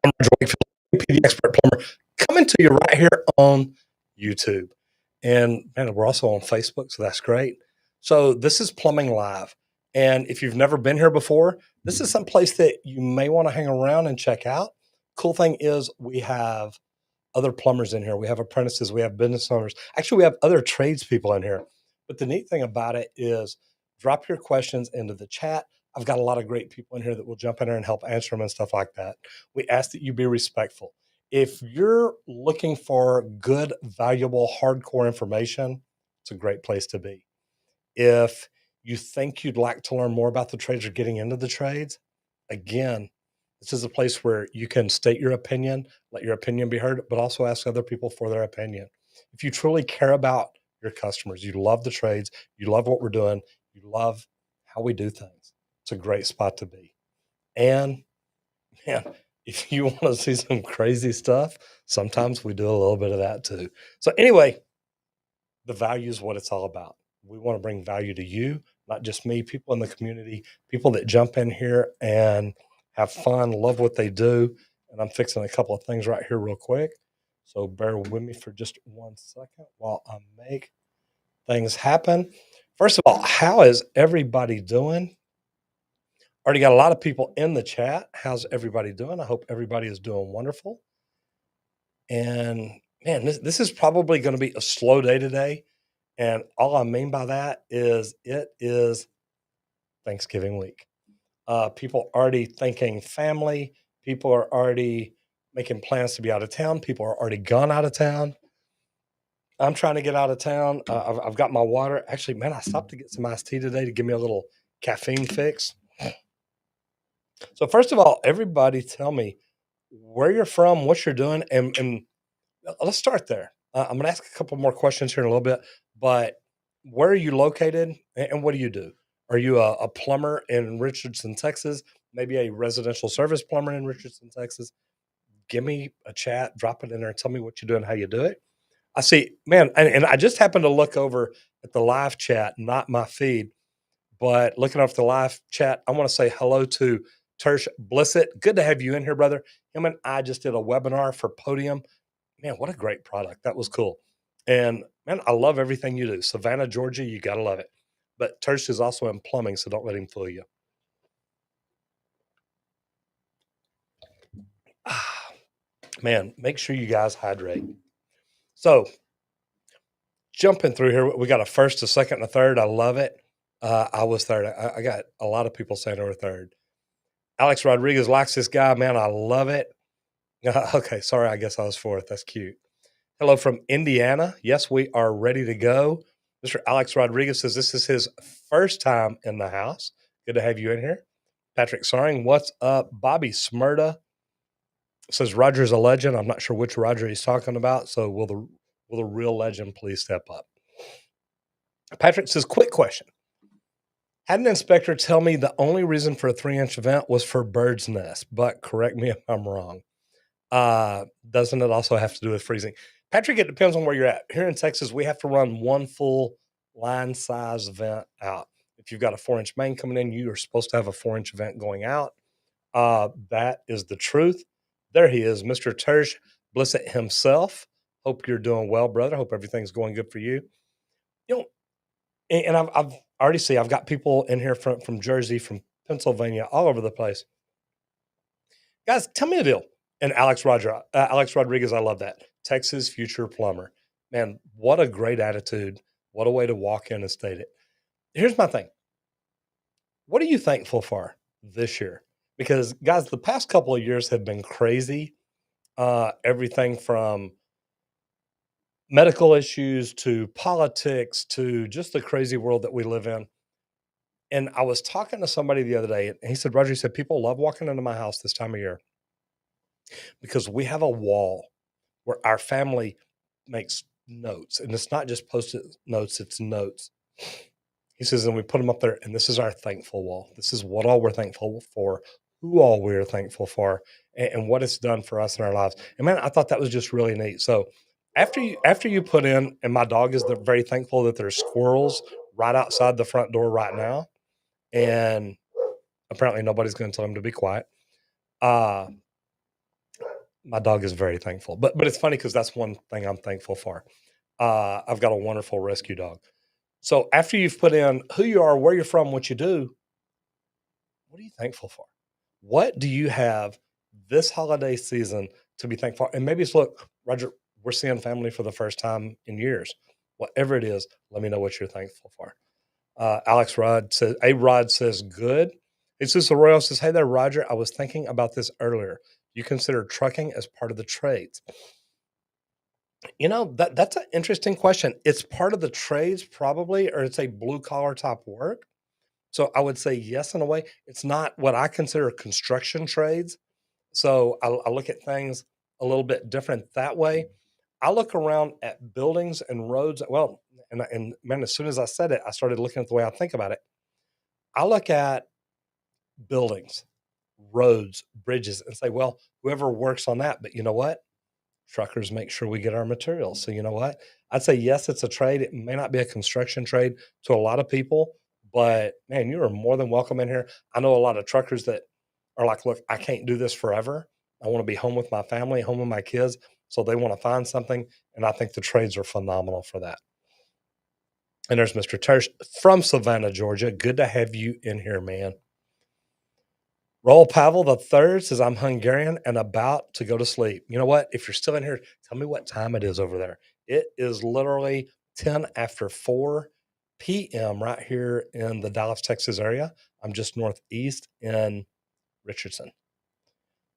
I'm Roger Wakefield, the expert plumber, coming to you right here on YouTube. And man, we're also on Facebook, so that's great. So this is Plumbing Live. And if you've never been here before, this is some place that you may want to hang around and check out. Cool thing is we have other plumbers in here. We have apprentices, we have business owners. Actually, we have other tradespeople in here. But the neat thing about it is drop your questions into the chat. I've got a lot of great people in here that will jump in there and help answer them and stuff like that. We ask that you be respectful. If you're looking for good, valuable, hardcore information, it's a great place to be. If you think you'd like to learn more about the trades or getting into the trades, again, this is a place where you can state your opinion, let your opinion be heard, but also ask other people for their opinion. If you truly care about your customers, you love the trades, you love what we're doing, you love how we do things, it's a great spot to be. And man, if you want to see some crazy stuff, sometimes we do a little bit of that too. So anyway, the value is what it's all about. We want to bring value to you, not just me, people in the community, people that jump in here and have fun, love what they do. And I'm fixing a couple of things right here real quick. So bear with me for just 1 second while I make things happen. First of all, how is everybody doing? Already got a lot of people in the chat. How's everybody doing? I hope everybody is doing wonderful. And man, this is probably going to be a slow day today. And all I mean by that is it is Thanksgiving week. People already thinking family. People are already making plans to be out of town. People are already gone out of town. I'm trying to get out of town. I've got my water. Actually, man, I stopped to get some iced tea today to give me a little caffeine fix. So first of all, everybody tell me where you're from, what you're doing, and let's start there. I'm going to ask a couple more questions here in a little bit, but where are you located and what do you do? Are you a plumber in Richardson, Texas? Maybe a residential service plumber in Richardson, Texas? Give me a chat, drop it in there, and tell me what you do and how you do it. I see, man, and I just happened to look over at the live chat, not my feed, but looking off the live chat, I want to say hello to Tersh Blissett. Good to have you in here, brother. Him and I just did a webinar for Podium. Man, what a great product. That was cool. And man, I love everything you do. Savannah, Georgia, you got to love it. But Tersh is also in plumbing, so don't let him fool you. Man, make sure you guys hydrate. So, jumping through here, we got a first, a second, and a third. I love it. I was third. I got a lot of people saying they were third. Alex Rodriguez likes this guy. Man, I love it. Okay, sorry. I guess I was fourth. That's cute. Hello from Indiana. Yes, we are ready to go. Mr. Alex Rodriguez says this is his first time in the house. Good to have you in here. Patrick Soring, what's up? Bobby Smyrda says Roger's a legend. I'm not sure which Roger he's talking about. So will the real legend please step up? Patrick says, quick question. Had an inspector tell me the only reason for a 3-inch vent was for bird's nest, but correct me if I'm wrong. Doesn't it also have to do with freezing? Patrick, it depends on where you're at. Here in Texas, we have to run one full line size vent out. If you've got a 4-inch main coming in, you are supposed to have a 4-inch vent going out. That is the truth. There he is, Mr. Tersh Blissett himself. Hope you're doing well, brother. Hope everything's going good for you. You know, and I've already see I've got people in here from Jersey, from Pennsylvania, all over the place. Guys, tell me a deal. And Alex Rodriguez, I love that. Texas future plumber. Man, what a great attitude. What a way to walk in and state it. Here's my thing. What are you thankful for this year? Because guys, the past couple of years have been crazy. Everything from medical issues to politics to just the crazy world that we live in. And I was talking to somebody the other day, and he said, Roger, he said, people love walking into my house this time of year because we have a wall where our family makes notes. And it's not just post it notes, it's notes. He says, and we put them up there, and this is our thankful wall. This is what all we're thankful for, who all we're thankful for, and what it's done for us in our lives. And man, I thought that was just really neat. So after you put in, and my dog is very thankful that there's squirrels right outside the front door right now, and apparently nobody's going to tell him to be quiet. Uh, my dog is very thankful, but it's funny because that's one thing I'm thankful for. I've got a wonderful rescue dog. So after you've put in who you are, where you're from, what you do, what are you thankful for? What do you have this holiday season to be thankful for? And maybe it's, look, Roger, we're seeing family for the first time in years. Whatever it is, let me know what you're thankful for. A Rod says, good. Jesus Arroyo says, hey there, Roger. I was thinking about this earlier. You consider trucking as part of the trades? That's an interesting question. It's part of the trades, probably, or it's a blue collar type work. So I would say yes, in a way. It's not what I consider construction trades. So I look at things a little bit different that way. I look around at buildings and roads. Well, and man, as soon as I said it, I started looking at the way I think about it. I look at buildings, roads, bridges, and say, well, whoever works on that. But you know what? Truckers make sure we get our materials. So you know what? I'd say yes, it's a trade. It may not be a construction trade to a lot of people, but man, you are more than welcome in here. I know a lot of truckers that are like, look, I can't do this forever. I want to be home with my family, home with my kids. So they want to find something. And I think the trades are phenomenal for that. And there's Mr. Tersh from Savannah, Georgia. Good to have you in here, man. Roll Pavel the third says, I'm Hungarian and about to go to sleep. You know what? If you're still in here, tell me what time it is over there. It is literally 10 after 4 p.m. right here in the Dallas, Texas area. I'm just northeast in Richardson.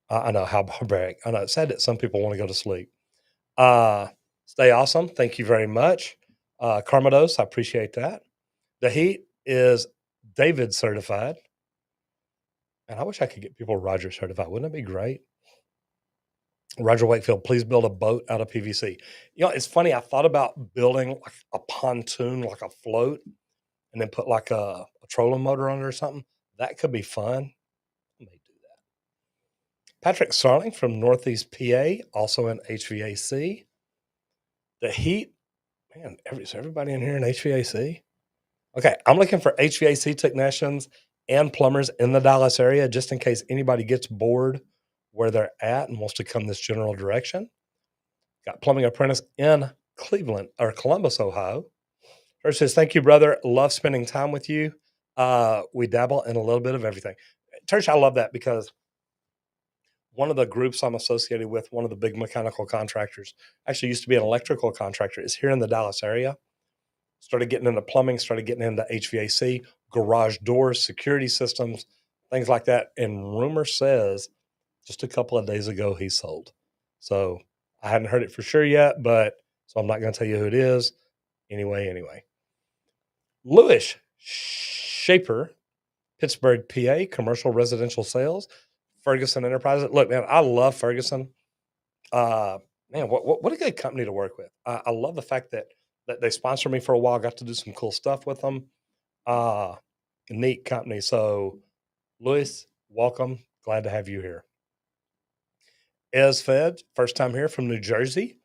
I know how barbaric. I know it's sad that some people want to go to sleep. Uh, Stay awesome. Thank you very much. Carmados, I appreciate that. The Heat is David certified. And I wish I could get people Roger certified. Wouldn't it be great? Roger Wakefield, please build a boat out of PVC. It's funny. I thought about building like a pontoon, like a float, and then put like a trolling motor on it or something. That could be fun. I may do that. Patrick Starling from Northeast PA, also in HVAC. The Heat, man, is everybody in here in HVAC? Okay, I'm looking for HVAC technicians and plumbers in the Dallas area, just in case anybody gets bored where they're at and wants to come this general direction. Got plumbing apprentice in Cleveland or Columbus, Ohio. First says, thank you, brother. Love spending time with you. We dabble in a little bit of everything. Tersh, I love that because one of the groups I'm associated with, one of the big mechanical contractors, actually used to be an electrical contractor, is here in the Dallas area. Started getting into plumbing, started getting into HVAC, garage doors, security systems, things like that. And rumor says just a couple of days ago he sold. So I hadn't heard it for sure yet, but so I'm not going to tell you who it is. Anyway. Lewis Shaper, Pittsburgh, PA, commercial residential sales, Ferguson Enterprises. Look, man, I love Ferguson. Uh, Man, what a good company to work with. I love the fact that they sponsored me for a while. Got to do some cool stuff with them. Uh, Neat company. So, Louis, welcome. Glad to have you here. Ez Fed, first time here from New Jersey.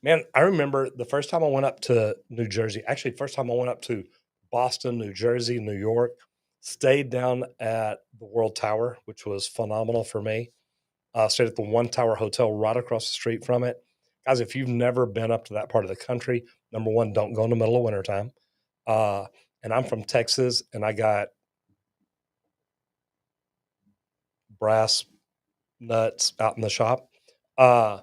Man, I remember the first time I went up to New Jersey. Actually, first time I went up to Boston, New Jersey, New York. Stayed down at the World Tower, which was phenomenal for me. Stayed at the One Tower Hotel right across the street from it. Guys, if you've never been up to that part of the country, number one, don't go in the middle of wintertime. Uh, and I'm from Texas, and I got brass nuts out in the shop. Uh,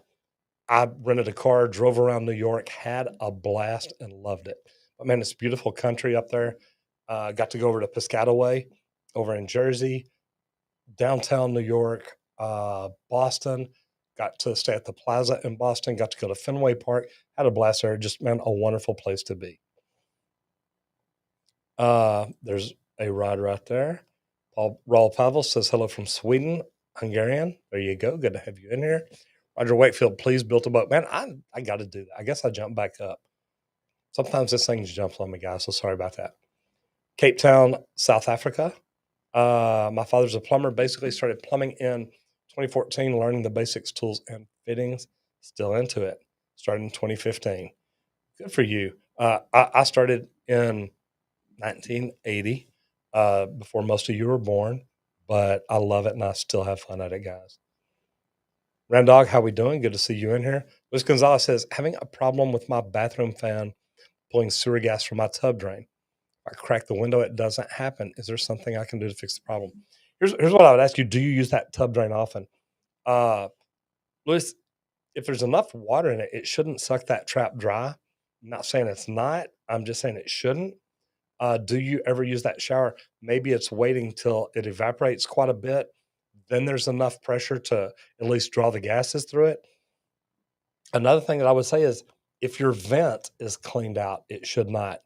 I rented a car, drove around New York, had a blast, and loved it. But man, it's beautiful country up there. Got to go over to Piscataway over in Jersey, downtown New York, Boston. Got to stay at the Plaza in Boston. Got to go to Fenway Park. Had a blast there. Just man, a wonderful place to be. There's a rod right there. Raul Pavel says hello from Sweden, Hungarian. There you go. Good to have you in here. Roger Wakefield, please build a boat. Man, I got to do that. I guess I jumped back up. Sometimes this thing jumps on me, guys. So sorry about that. Cape Town, South Africa. My father's a plumber. Basically, started plumbing in 2014, learning the basics, tools, and fittings. Still into it. Started in 2015. Good for you. I started in 1980, before most of you were born, but I love it and I still have fun at it, guys. Randog, how we doing? Good to see you in here. Luis Gonzalez says, having a problem with my bathroom fan pulling sewer gas from my tub drain. If I crack the window, it doesn't happen. Is there something I can do to fix the problem? Here's what I would ask you. Do you use that tub drain often? Uh, Luis, if there's enough water in it, it shouldn't suck that trap dry. I'm not saying it's not. I'm just saying it shouldn't. Do you ever use that shower? Maybe it's waiting till it evaporates quite a bit. Then there's enough pressure to at least draw the gases through it. Another thing that I would say is if your vent is cleaned out, it should not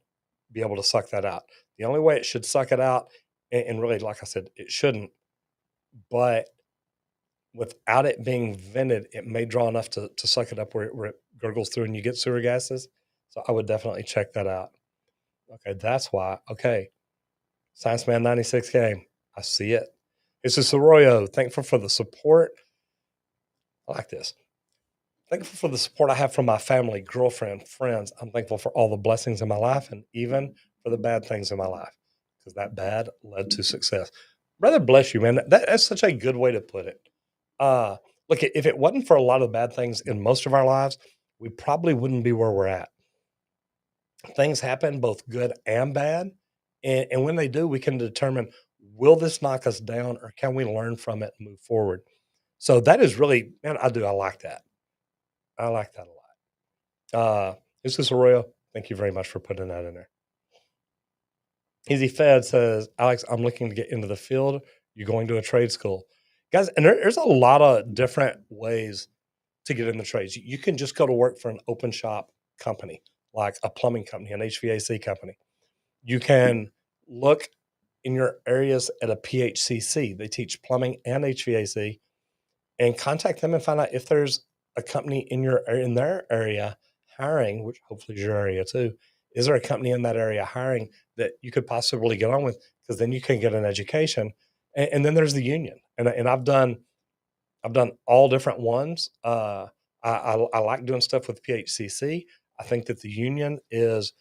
be able to suck that out. The only way it should suck it out, and really, like I said, it shouldn't, but without it being vented, it may draw enough to suck it up where it gurgles through and you get sewer gases. So I would definitely check that out. Okay, that's why. Okay. Science Man 96 game. I see it. This is Arroyo. Thankful for the support. I like this. Thankful for the support I have from my family, girlfriend, friends. I'm thankful for all the blessings in my life and even for the bad things in my life because that bad led to success. Brother, bless you, man. That's such a good way to put it. Uh, Look, if it wasn't for a lot of the bad things in most of our lives, we probably wouldn't be where we're at. Things happen, both good and bad. And when they do, we can determine, will this knock us down or can we learn from it and move forward? So that is really, man, I like that. I like that a lot. This is Arroyo. Thank you very much for putting that in there. Easy Fed says, Alex, I'm looking to get into the field. You're going to a trade school. Guys, and there's a lot of different ways to get in the trades. You can just go to work for an open shop company, like a plumbing company, an HVAC company. You can look in your areas at a PHCC. They teach plumbing and HVAC, and contact them and find out if there's a company in their area hiring, which hopefully is your area too. Is there a company in that area hiring that you could possibly get on with? Because then you can get an education, and then there's the union. And I've done all different ones. I like doing stuff with PHCC. I think that the union has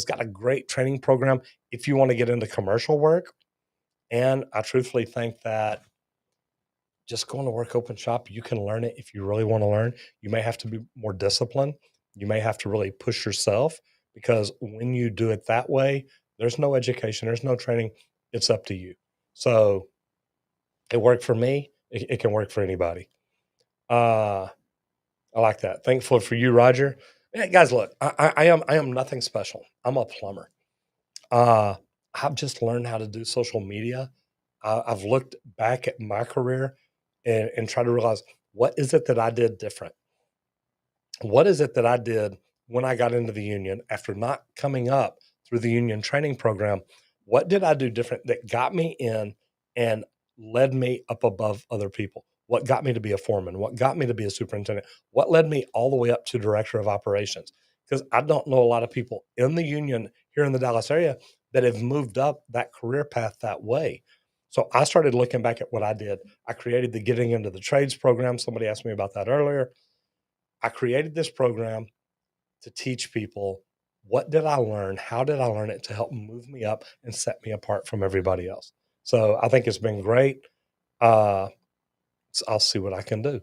got a great training program if you want to get into commercial work. And I truthfully think that just going to work open shop, you can learn it if you really want to learn. You may have to be more disciplined. You may have to really push yourself because when you do it that way, there's no education, there's no training. It's up to you. So it worked for me. It can work for anybody. Uh, I like that. Thankful for you, Roger. Yeah, guys, look, I am nothing special. I'm a plumber. Uh, I've just learned how to do social media. I've looked back at my career and tried to realize what is it that I did different? What is it that I did when I got into the union after not coming up through the union training program? What did I do different that got me in and led me up above other people? What got me to be a foreman? What got me to be a superintendent? What led me all the way up to director of operations? Because I don't know a lot of people in the union here in the Dallas area that have moved up that career path that way. So I started looking back at what I did. I created the Getting Into the Trades program. Somebody asked me about that earlier. I created this program to teach people what did I learn? How did I learn it to help move me up and set me apart from everybody else? So I think it's been great. Uh, so I'll see what I can do.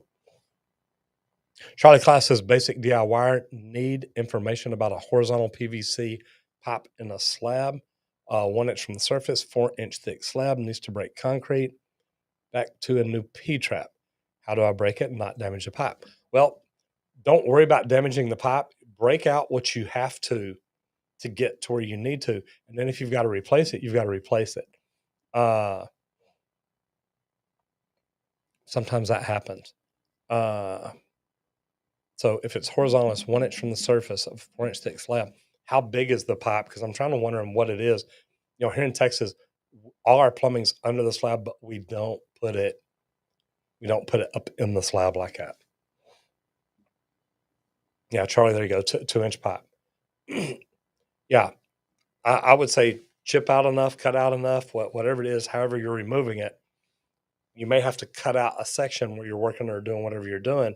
Charlie Class says basic DIY need information about a horizontal PVC pipe in a slab, 1 inch from the surface, 4-inch thick slab needs to break concrete back to a new P trap. How do I break it and not damage the pipe? Well, don't worry about damaging the pipe. Break out what you have to get to where you need to. And then if you've got to replace it, you've got to replace it. Uh, Sometimes that happens. Uh, so if it's horizontal, it's 1 inch from the surface of 4 inch thick slab. How big is the pipe? Because I'm trying to wonder what it is. Here in Texas, all our plumbing's under the slab, but we don't put it up in the slab like that. Yeah, Charlie, there you go. 2 inch pipe. Yeah, I would say chip out enough, cut out enough, whatever it is, however you're removing it. You may have to cut out a section where you're working or doing whatever you're doing,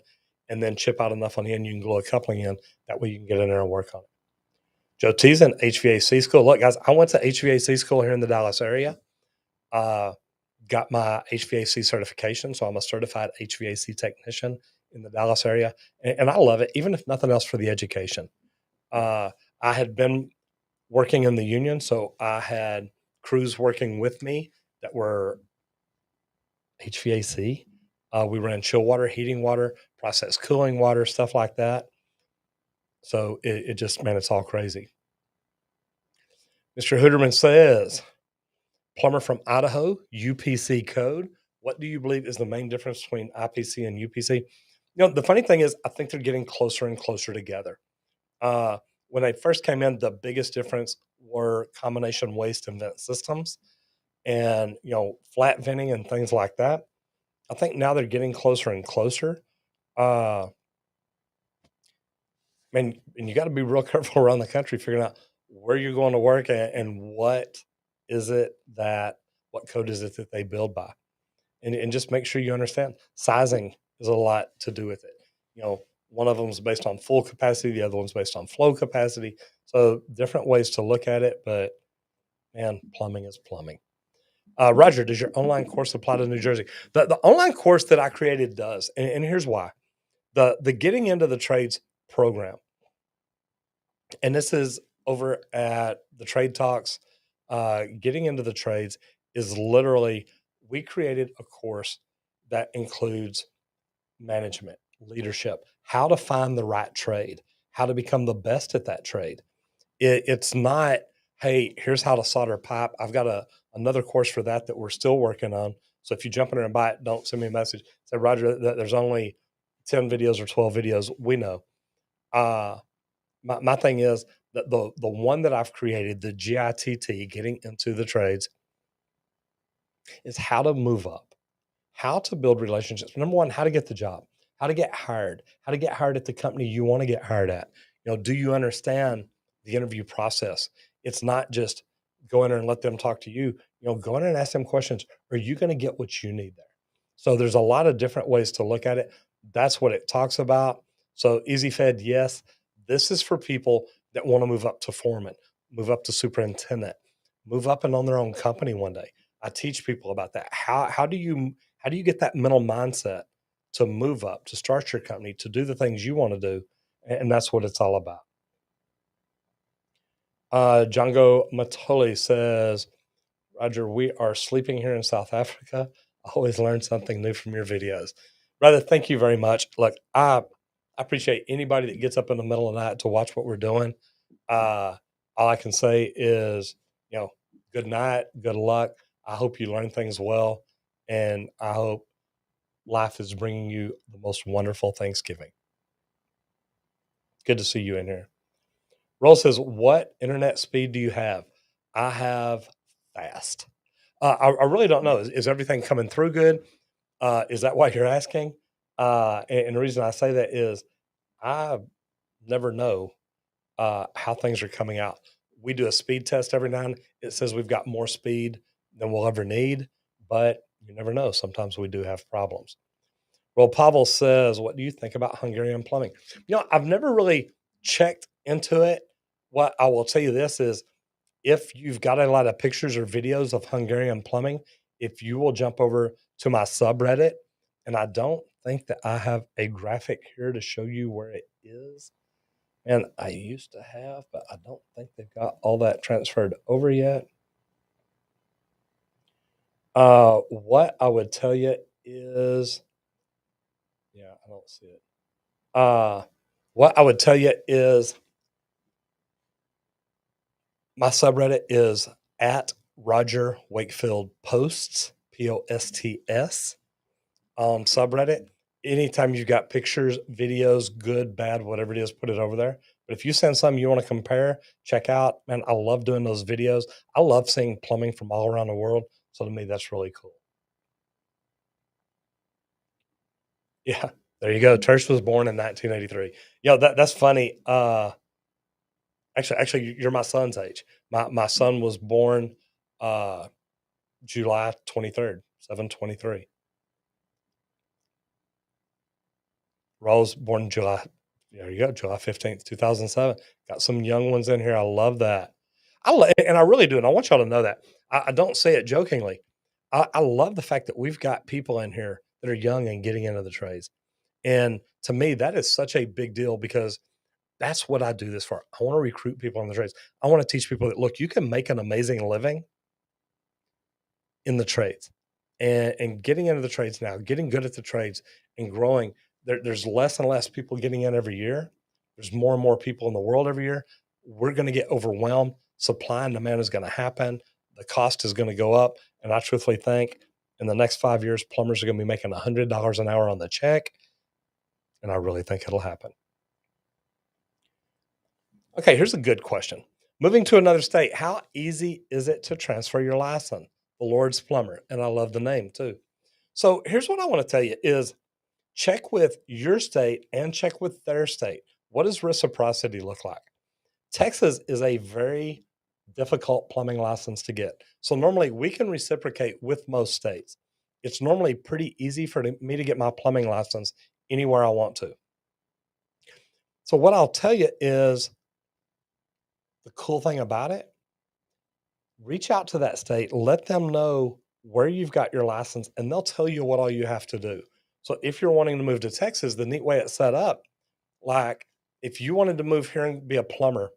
and then chip out enough on the end you can glue a coupling in. That way you can get in there and work on it. Joe T's in HVAC school. Look, guys, I went to HVAC school here in the Dallas area. Uh, got my HVAC certification, so I'm a certified HVAC technician in the Dallas area, and I love it, even if nothing else for the education. I had been working in the union, so I had crews working with me that were HVAC. We ran chill water, heating water, process cooling water, stuff like that. So it just, man, it's all crazy. Mr. Hooterman says, plumber from Idaho, UPC code. What do you believe is the main difference between IPC and UPC? The funny thing is, I think they're getting closer and closer together. Uh, when they first came in, the biggest difference were combination waste and vent systems and, flat venting and things like that. I think now they're getting closer and closer. Uh, and you got to be real careful around the country figuring out where you're going to work and what code is it that they build by, and just make sure you understand sizing is a lot to do with it. One of them is based on full capacity, the other one's based on flow capacity. So different ways to look at it, but man, plumbing is plumbing. Roger, does your online course apply to New Jersey? The online course that I created does, and here's why. The Getting Into the Trades program, and this is over at the Trade Talks. Getting Into the Trades is literally, we created a course that includes management, leadership, how to find the right trade, how to become the best at that trade. It's not, hey, here's how to solder pipe. I've got another course for that we're still working on. So if you jump in there and buy it, don't send me a message. Say, Roger, there's only 10 videos or 12 videos. We know. My thing is that the one that I've created, the GITT, Getting Into the Trades, is how to move up, how to build relationships. Number one, how to get the job, how to get hired, at the company you want to get hired at. Do you understand the interview process? It's not just go in there and let them talk to you. Go in there and ask them questions. Are you going to get what you need there? So there's a lot of different ways to look at it. That's what it talks about. So easy fed, yes. This is for people that want to move up to foreman, move up to superintendent, move up and own their own company one day. I teach people about that. How do you get that mental mindset to move up, to start your company, to do the things you want to do? And that's what it's all about. Django Matoli says, Roger, we are sleeping here in South Africa. I always learn something new from your videos. Brother, thank you very much. Look, I appreciate anybody that gets up in the middle of the night to watch what we're doing. All I can say is, good night, good luck. I hope you learn things well, and I hope life is bringing you the most wonderful Thanksgiving. Good to see you in here. Roll says, what internet speed do you have? I have fast. I really don't know. Is everything coming through good? Is that why you're asking? And the reason I say that is I never know how things are coming out. We do a speed test every now and then. It says we've got more speed than we'll ever need, but you never know. Sometimes we do have problems. Well, Pavel says, what do you think about Hungarian plumbing? I've never really checked into it. What I will tell you this is, if you've got a lot of pictures or videos of Hungarian plumbing, if you will jump over to my subreddit, and I don't think that I have a graphic here to show you where it is. And I used to have, but I don't think they've got all that transferred over yet. What I would tell you is Yeah, I don't see it. Uh, what I would tell you is my subreddit is at Roger Wakefield Posts, Posts, subreddit. Anytime you've got pictures, videos, good, bad, whatever it is, put it over there. But if you send something you want to compare, check out. Man, I love doing those videos. I love seeing plumbing from all around the world. So to me, that's really cool. Yeah, there you go. Tersh was born in 1983. That's funny. Actually, you're my son's age. My son was born uh, July 23rd, 7/23. Rose born July. There you go, July 15th, 2007. Got some young ones in here. I love that. And I really do. And I want y'all to know that. I don't say it jokingly. I love the fact that we've got people in here that are young and getting into the trades. And to me, that is such a big deal because that's what I do this for. I want to recruit people in the trades. I want to teach people that look, you can make an amazing living in the trades and getting into the trades now, getting good at the trades and growing. There's less and less people getting in every year. There's more and more people in the world every year. We're going to get overwhelmed. Supply and demand is going to happen. The cost is going to go up. And I truthfully think in the next 5 years, plumbers are going to be making $100 an hour on the check. And I really think it'll happen. Okay, here's a good question. Moving to another state, how easy is it to transfer your license? The Lord's Plumber. And I love the name too. So here's what I want to tell you is check with your state and check with their state. What does reciprocity look like? Texas is a very difficult plumbing license to get. So normally we can reciprocate with most states. It's normally pretty easy for me to get my plumbing license anywhere I want to. So what I'll tell you is the cool thing about it, reach out to that state, let them know where you've got your license, and they'll tell you what all you have to do. So if you're wanting to move to Texas, the neat way it's set up, like if you wanted to move here and be a plumber,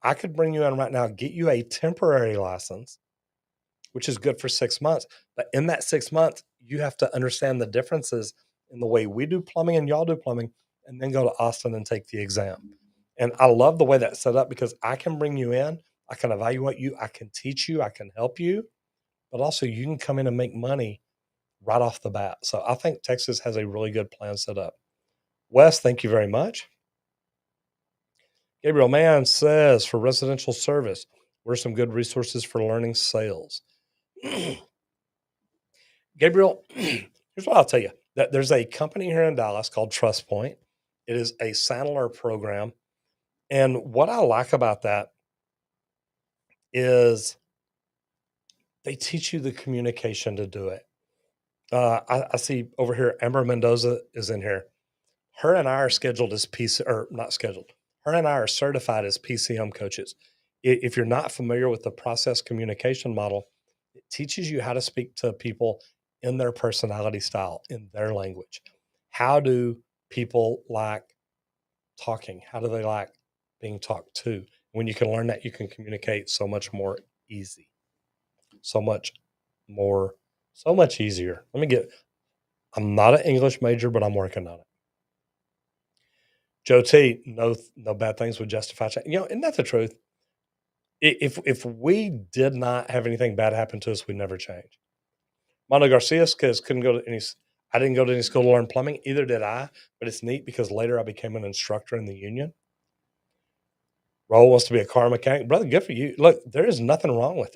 I could bring you in right now, get you a temporary license, which is good for 6 months. But in that 6 months, you have to understand the differences in the way we do plumbing and y'all do plumbing, and then go to Austin and take the exam. And I love the way that's set up because I can bring you in, I can evaluate you, I can teach you, I can help you, but also you can come in and make money right off the bat. So I think Texas has a really good plan set up. Wes, thank you very much. Gabriel Mann says for residential service, what are some good resources for learning sales? Gabriel, here's what I'll tell you. That there's a company here in Dallas called Trust Point. It is a Sandler program. And what I like about that is they teach you the communication to do it. I see over here, Amber Mendoza is in here. Her and I are scheduled as PC, or not scheduled. Her and I are certified as PCM coaches. If you're not familiar with the process communication model, it teaches you how to speak to people in their personality style, in their language. How do people like talking? How do they like being talked to? When you can learn that, you can communicate so much more easy, so much more, so much easier. I'm not an English major, but I'm working on it. Joe T, no bad things would justify change. Isn't that the truth? If we did not have anything bad happen to us, we'd never change. Mondo Garcia because couldn't go to any. I didn't go to any school to learn plumbing. Either did I. But it's neat because later I became an instructor in the union. Roll wants to be a car mechanic, brother. Good for you. Look, there is nothing wrong with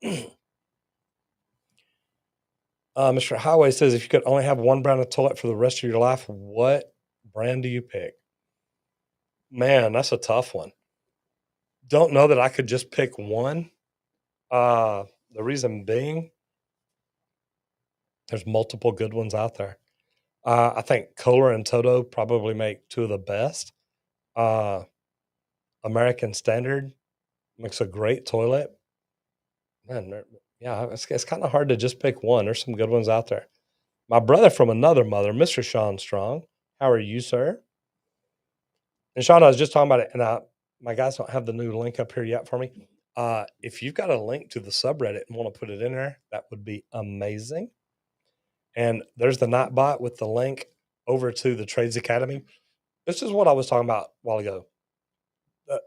it. Mr. Highway says if you could only have one brand of toilet for the rest of your life, what brand do you pick? Man, that's a tough one. Don't know that I could just pick one. The reason being, there's multiple good ones out there. I think Kohler and Toto probably make two of the best. Uh, American Standard makes a great toilet. Man, yeah, it's kind of hard to just pick one. There's some good ones out there. My brother from another mother, Mr. Sean Strong. How are you, sir? And Sean, I was just talking about it, and my guys don't have the new link up here yet for me. If you've got a link to the subreddit and want to put it in there, that would be amazing. And there's the Nightbot with the link over to the Trades Academy. This is what I was talking about a while ago.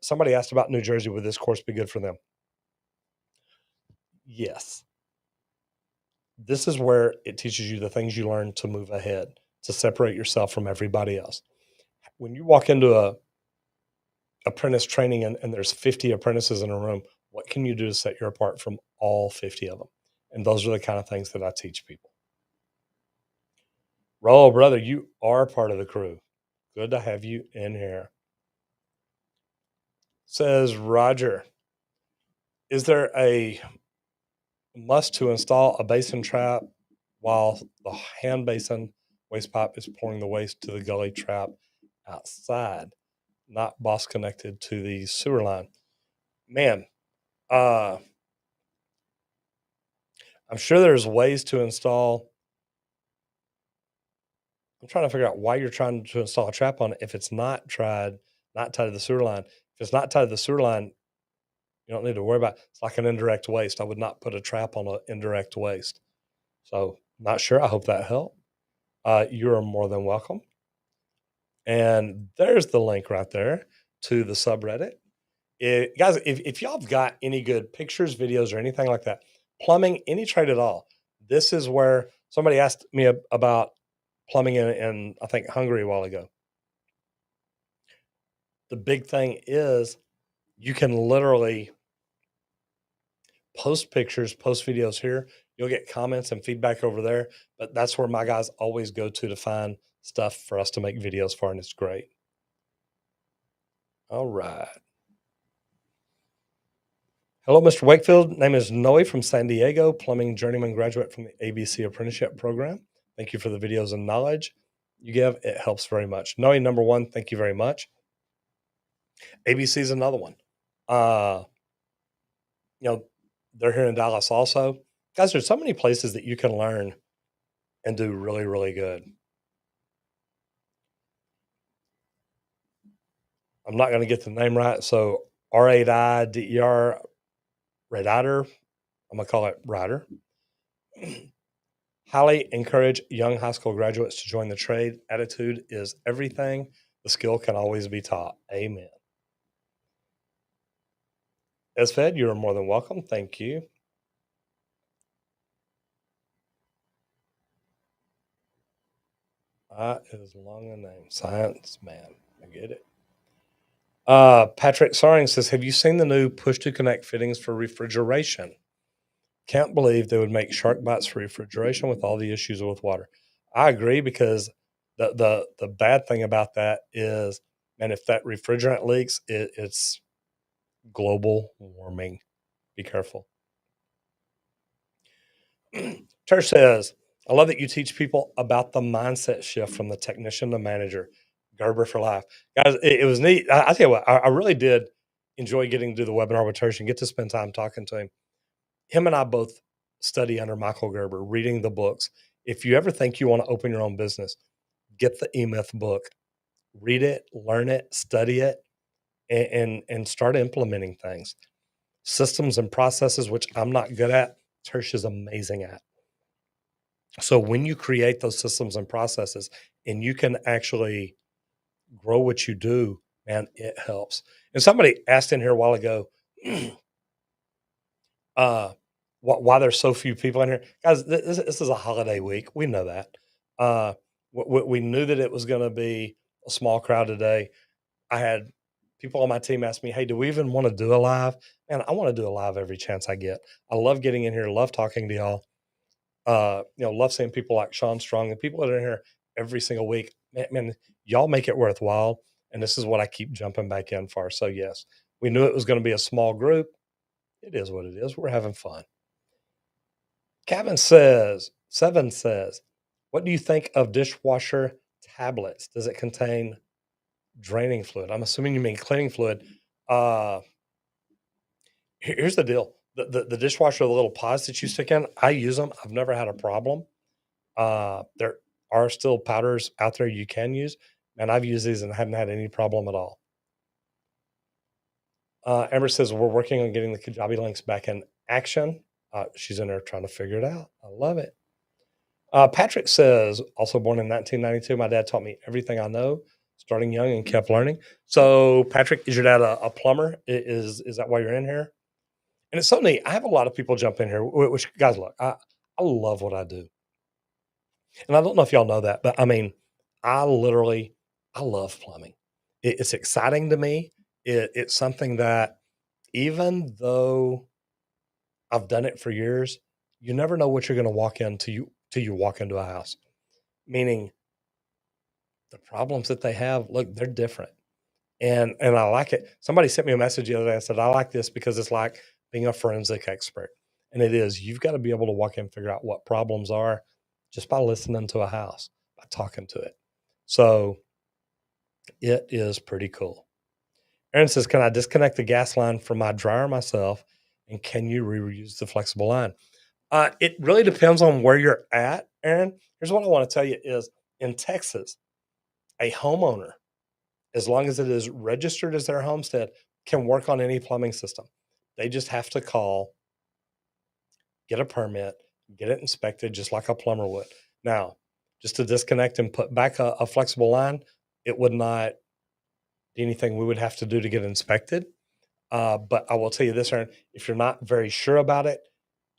Somebody asked about New Jersey. Would this course be good for them? Yes. This is where it teaches you the things you learn to move ahead, to separate yourself from everybody else. When you walk into a apprentice training and there's 50 apprentices in a room, what can you do to set you apart from all 50 of them? And those are the kind of things that I teach people. Roll, brother, you are part of the crew. Good to have you in here. Says Roger, is there a must to install a basin trap while the hand basin waste pipe is pouring the waste to the gully trap outside, not boss connected to the sewer line? Man, uh, I'm sure there's ways to install. I'm trying to figure out why you're trying to install a trap on it if it's not tied to the sewer line. If it's not tied to the sewer line, you don't need to worry about it. It's like an indirect waste. I would not put a trap on an indirect waste. So, not sure. I hope that helped. You are more than welcome. And there's the link right there to the subreddit. Guys, if y'all have got any good pictures, videos, or anything like that, plumbing, any trade at all, this is where somebody asked me about plumbing in I think Hungary a while ago. The big thing is you can literally post pictures, post videos here. You'll get comments and feedback over there. But that's where my guys always go to find stuff for us to make videos for, and it's great. All right. Hello, Mr. Wakefield. Name is Noe from San Diego, plumbing journeyman graduate from the ABC apprenticeship program. Thank you for the videos and knowledge you give. It helps very much. Noe, number one, thank you very much. ABC is another one. You know, they're here in Dallas also. Guys, there's so many places that you can learn and do really, really good. I'm not going to get the name right. So R8IDER, Redider. I'm going to call it Rider. Highly encourage young high school graduates to join the trade. Attitude is everything. The skill can always be taught. Amen. As fed, you're more than welcome. Thank you. That is long a name. Science man. I get it. Patrick Soring says, have you seen the new push to connect fittings for refrigeration? Can't believe they would make shark bites for refrigeration with all the issues with water. I agree because the bad thing about that is, man, if that refrigerant leaks, it's global warming. Be careful. Church says, I love that you teach people about the mindset shift from the technician to manager. Gerber for life. Guys, it was neat. I tell you what, I really did enjoy getting to do the webinar with Tersh and get to spend time talking to him. Him and I both study under Michael Gerber, reading the books. If you ever think you want to open your own business, get the E-Myth book, read it, learn it, study it, and start implementing things. Systems and processes, which I'm not good at, Tersh is amazing at. So when you create those systems and processes and you can actually grow what you do, man, it helps. And somebody asked in here a while ago, why there's so few people in here. Guys, this is a holiday week. We know that. We knew that it was going to be a small crowd today. I had people on my team ask me, hey, do we even want to do a live? Man, I want to do a live every chance I get. I love getting in here, love talking to y'all. Love seeing people like Sean Strong and people that are in here every single week. Man, y'all make it worthwhile. And this is what I keep jumping back in for. So yes, we knew it was going to be a small group. It is what it is. We're having fun. Seven says, what do you think of dishwasher tablets? Does it contain draining fluid? I'm assuming you mean cleaning fluid. Uh, Here's the deal. The dishwasher, the little pods that you stick in, I use them. I've never had a problem. There are still powders out there you can use, and I've used these and haven't had any problem at all. Amber says we're working on getting the Kajabi links back in action. She's in there trying to figure it out. I love it. Patrick says, also born in 1992, my dad taught me everything I know, starting young and kept learning. So, Patrick, is your dad a plumber? Is that why you're in here? And it's so neat. I have a lot of people jump in here, which guys, look, I love what I do. And I don't know if y'all know that, but I mean, I literally, I love plumbing. It's exciting to me. It's something that even though I've done it for years, you never know what you're going to walk into you till you walk into a house. Meaning the problems that they have, look, they're different. And I like it. Somebody sent me a message the other day. I said, I like this because it's like being a forensic expert. And it is. You've got to be able to walk in and figure out what problems are just by listening to a house, by talking to it. So it is pretty cool. Aaron says, can I disconnect the gas line from my dryer myself? And can you reuse the flexible line? It really depends on where you're at, Aaron. Here's what I want to tell you is in Texas, a homeowner, as long as it is registered as their homestead, can work on any plumbing system. They just have to call, get a permit, get it inspected just like a plumber would. Now, just to disconnect and put back a flexible line, it would not be anything we would have to do to get inspected. But I will tell you this, Aaron, if you're not very sure about it,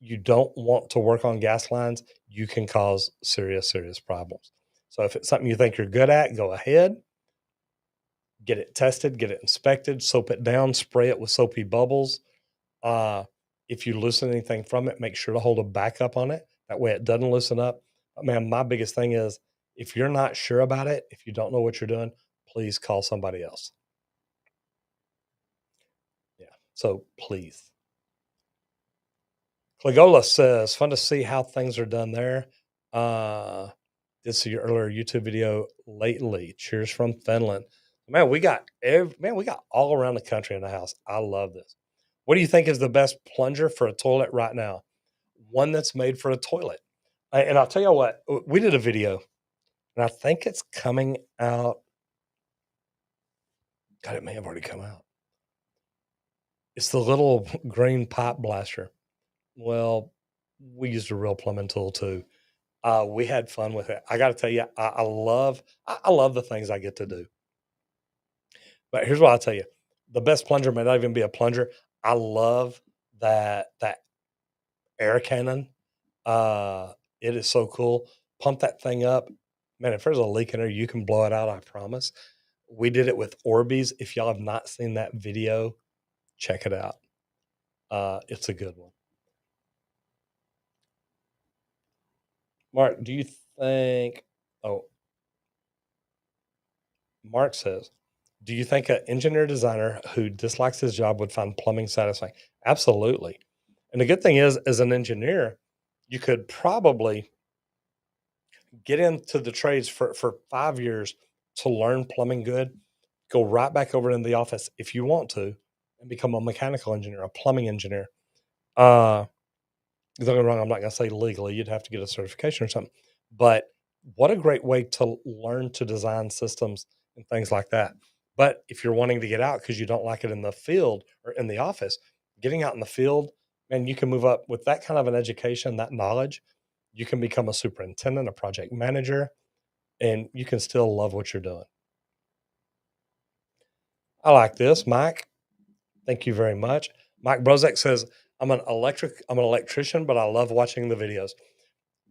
you don't want to work on gas lines, you can cause serious, serious problems. So if it's something you think you're good at, go ahead, get it tested, get it inspected, soap it down, spray it with soapy bubbles. Uh, if you loosen anything from it, make sure to hold a backup on it. That way it doesn't loosen up. But man, my biggest thing is if you're not sure about it, if you don't know what you're doing, please call somebody else. Yeah. So please. Clagola says, fun to see how things are done there. Uh, did see your earlier YouTube video lately. Cheers from Finland. Man, we got all around the country in the house. I love this. What do you think is the best plunger for a toilet right now? One that's made for a toilet. And I'll tell you what, we did a video, and I think it's coming out. God, it may have already come out. It's the little green pipe blaster. Well, we used a real plumbing tool too. We had fun with it. I got to tell you, I love the things I get to do. But here's what I'll tell you: the best plunger may not even be a plunger. I love that air cannon. It is so cool. Pump that thing up, man. If there's a leak in there, you can blow it out. I promise. We did it with Orbeez. If y'all have not seen that video, check it out. It's a good one. Mark, do you think? Oh, Mark says, do you think an engineer designer who dislikes his job would find plumbing satisfying? Absolutely. And the good thing is, as an engineer, you could probably get into the trades for 5 years to learn plumbing good, go right back over in the office if you want to, and become a mechanical engineer, a plumbing engineer. Uh, don't get me wrong, I'm not going to say legally, you'd have to get a certification or something. But what a great way to learn to design systems and things like that. But if you're wanting to get out because you don't like it in the field or in the office, getting out in the field, man, you can move up with that kind of an education, that knowledge. You can become a superintendent, a project manager, and you can still love what you're doing. I like this, Mike. Thank you very much. Mike Brozek says, I'm an electrician, but I love watching the videos.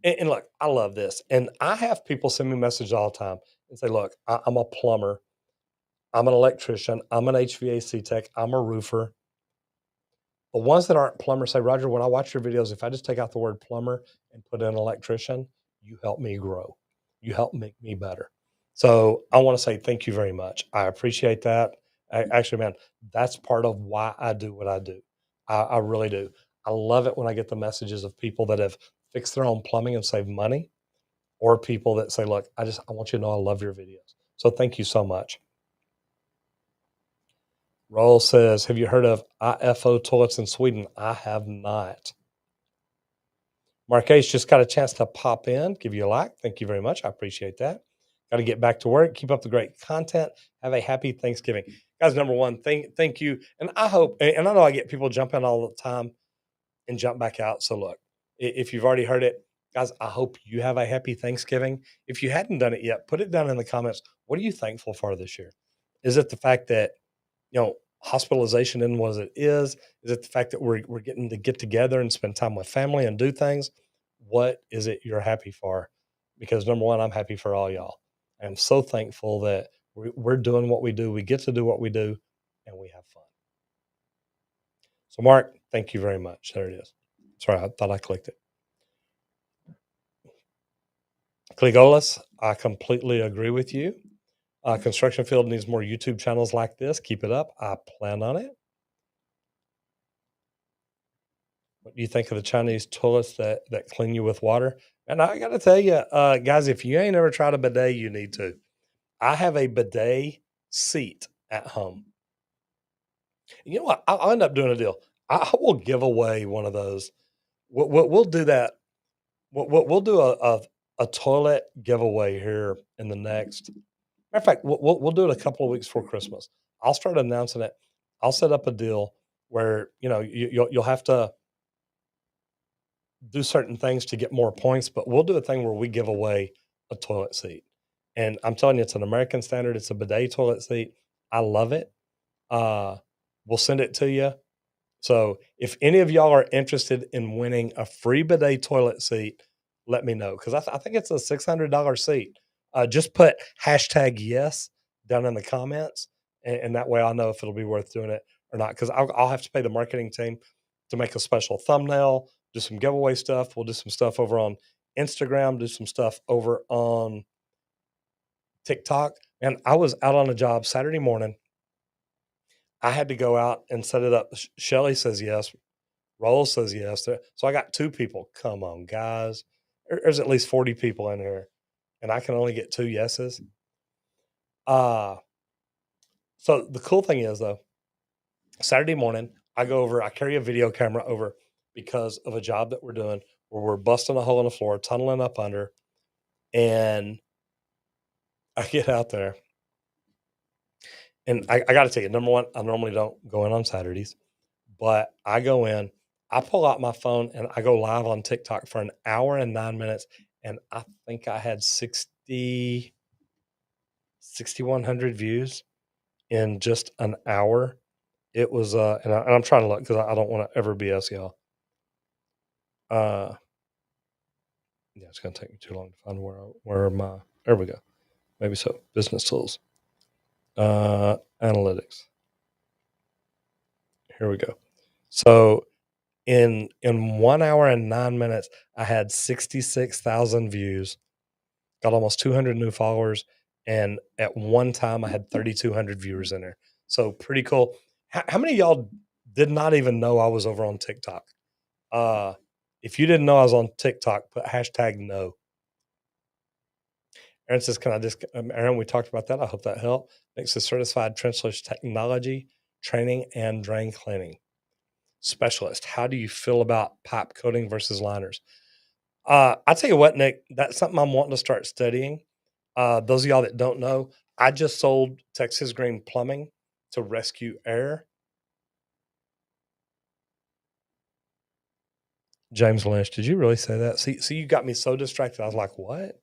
And look, I love this. And I have people send me messages all the time and say, look, I'm a plumber, I'm an electrician, I'm an HVAC tech, I'm a roofer. The ones that aren't plumbers say, Roger, when I watch your videos, if I just take out the word plumber and put in electrician, you help me grow. You help make me better. So I want to say thank you very much. I appreciate that. Actually, man, that's part of why I do what I do. I really do. I love it when I get the messages of people that have fixed their own plumbing and saved money, or people that say, look, I want you to know I love your videos. So thank you so much. Roll says, have you heard of IFO toilets in Sweden? I have not. Marquez just got a chance to pop in, give you a like. Thank you very much. I appreciate that. Got to get back to work. Keep up the great content. Have a happy Thanksgiving. Guys, number one, thank you. And I hope, and I know I get people jump in all the time and jump back out. So look, if you've already heard it, Guys, I hope you have a happy Thanksgiving. If you hadn't done it yet, put it down in the comments. What are you thankful for this year? Is it the fact that, hospitalization isn't what it is? Is it the fact that we're getting to get together and spend time with family and do things? What is it you're happy for? Because number one, I'm happy for all y'all. I'm so thankful that we're doing what we do. We get to do what we do, and we have fun. So, Mark, thank you very much. There it is. Sorry, I thought I clicked it. Clegolas, I completely agree with you. Construction field needs more YouTube channels like this. Keep it up. I plan on it. What do you think of the Chinese toilets that clean you with water? And I got to tell you, guys, if you ain't ever tried a bidet, you need to. I have a bidet seat at home. You know what? I'll end up doing a deal. I will give away one of those. We'll do that. We'll do a toilet giveaway here in the next. Matter of fact, we'll do it a couple of weeks before Christmas. I'll start announcing it. I'll set up a deal where you'll have to do certain things to get more points, but we'll do a thing where we give away a toilet seat. And I'm telling you, it's an American standard. It's a bidet toilet seat. I love it. Uh, we'll send it to you. So if any of y'all are interested in winning a free bidet toilet seat, let me know because I think it's a $600 seat. Just put hashtag yes down in the comments, and that way I'll know if it'll be worth doing it or not. Because I'll have to pay the marketing team to make a special thumbnail, do some giveaway stuff. We'll do some stuff over on Instagram, do some stuff over on TikTok. And I was out on a job Saturday morning. I had to go out and set it up. Shelly says yes. Roll says yes. So I got two people. Come on, guys. There's at least 40 people in here, and I can only get two yeses. So the cool thing is, though, Saturday morning, I go over, I carry a video camera over because of a job that we're doing where we're busting a hole in the floor, tunneling up under, and I get out there. And I got to tell you, number one, I normally don't go in on Saturdays, but I go in, I pull out my phone and I go live on TikTok for an hour and 9 minutes. And I think I had 6,100 views in just an hour. It was, and I'm trying to look because I don't want to ever BS y'all. Yeah, it's going to take me too long to find where my, there we go. Maybe so. Business tools, analytics. Here we go. So in 1 hour and 9 minutes, I had 66,000 views, got almost 200 new followers, and at one time I had 3,200 viewers in there. So pretty cool. How many of y'all did not even know I was over on TikTok? If you didn't know I was on TikTok, put hashtag no. Aaron says, can I just, Aaron, we talked about that. I hope that helped. Next is certified trenchless technology, training, and drain cleaning specialist. How do you feel about pipe coating versus liners? I tell you what, Nick, that's something I'm wanting to start studying. Those of y'all that don't know, I just sold Texas Green Plumbing to Rescue Air. James Lynch, did you really say that? See, you got me so distracted. I was like, what?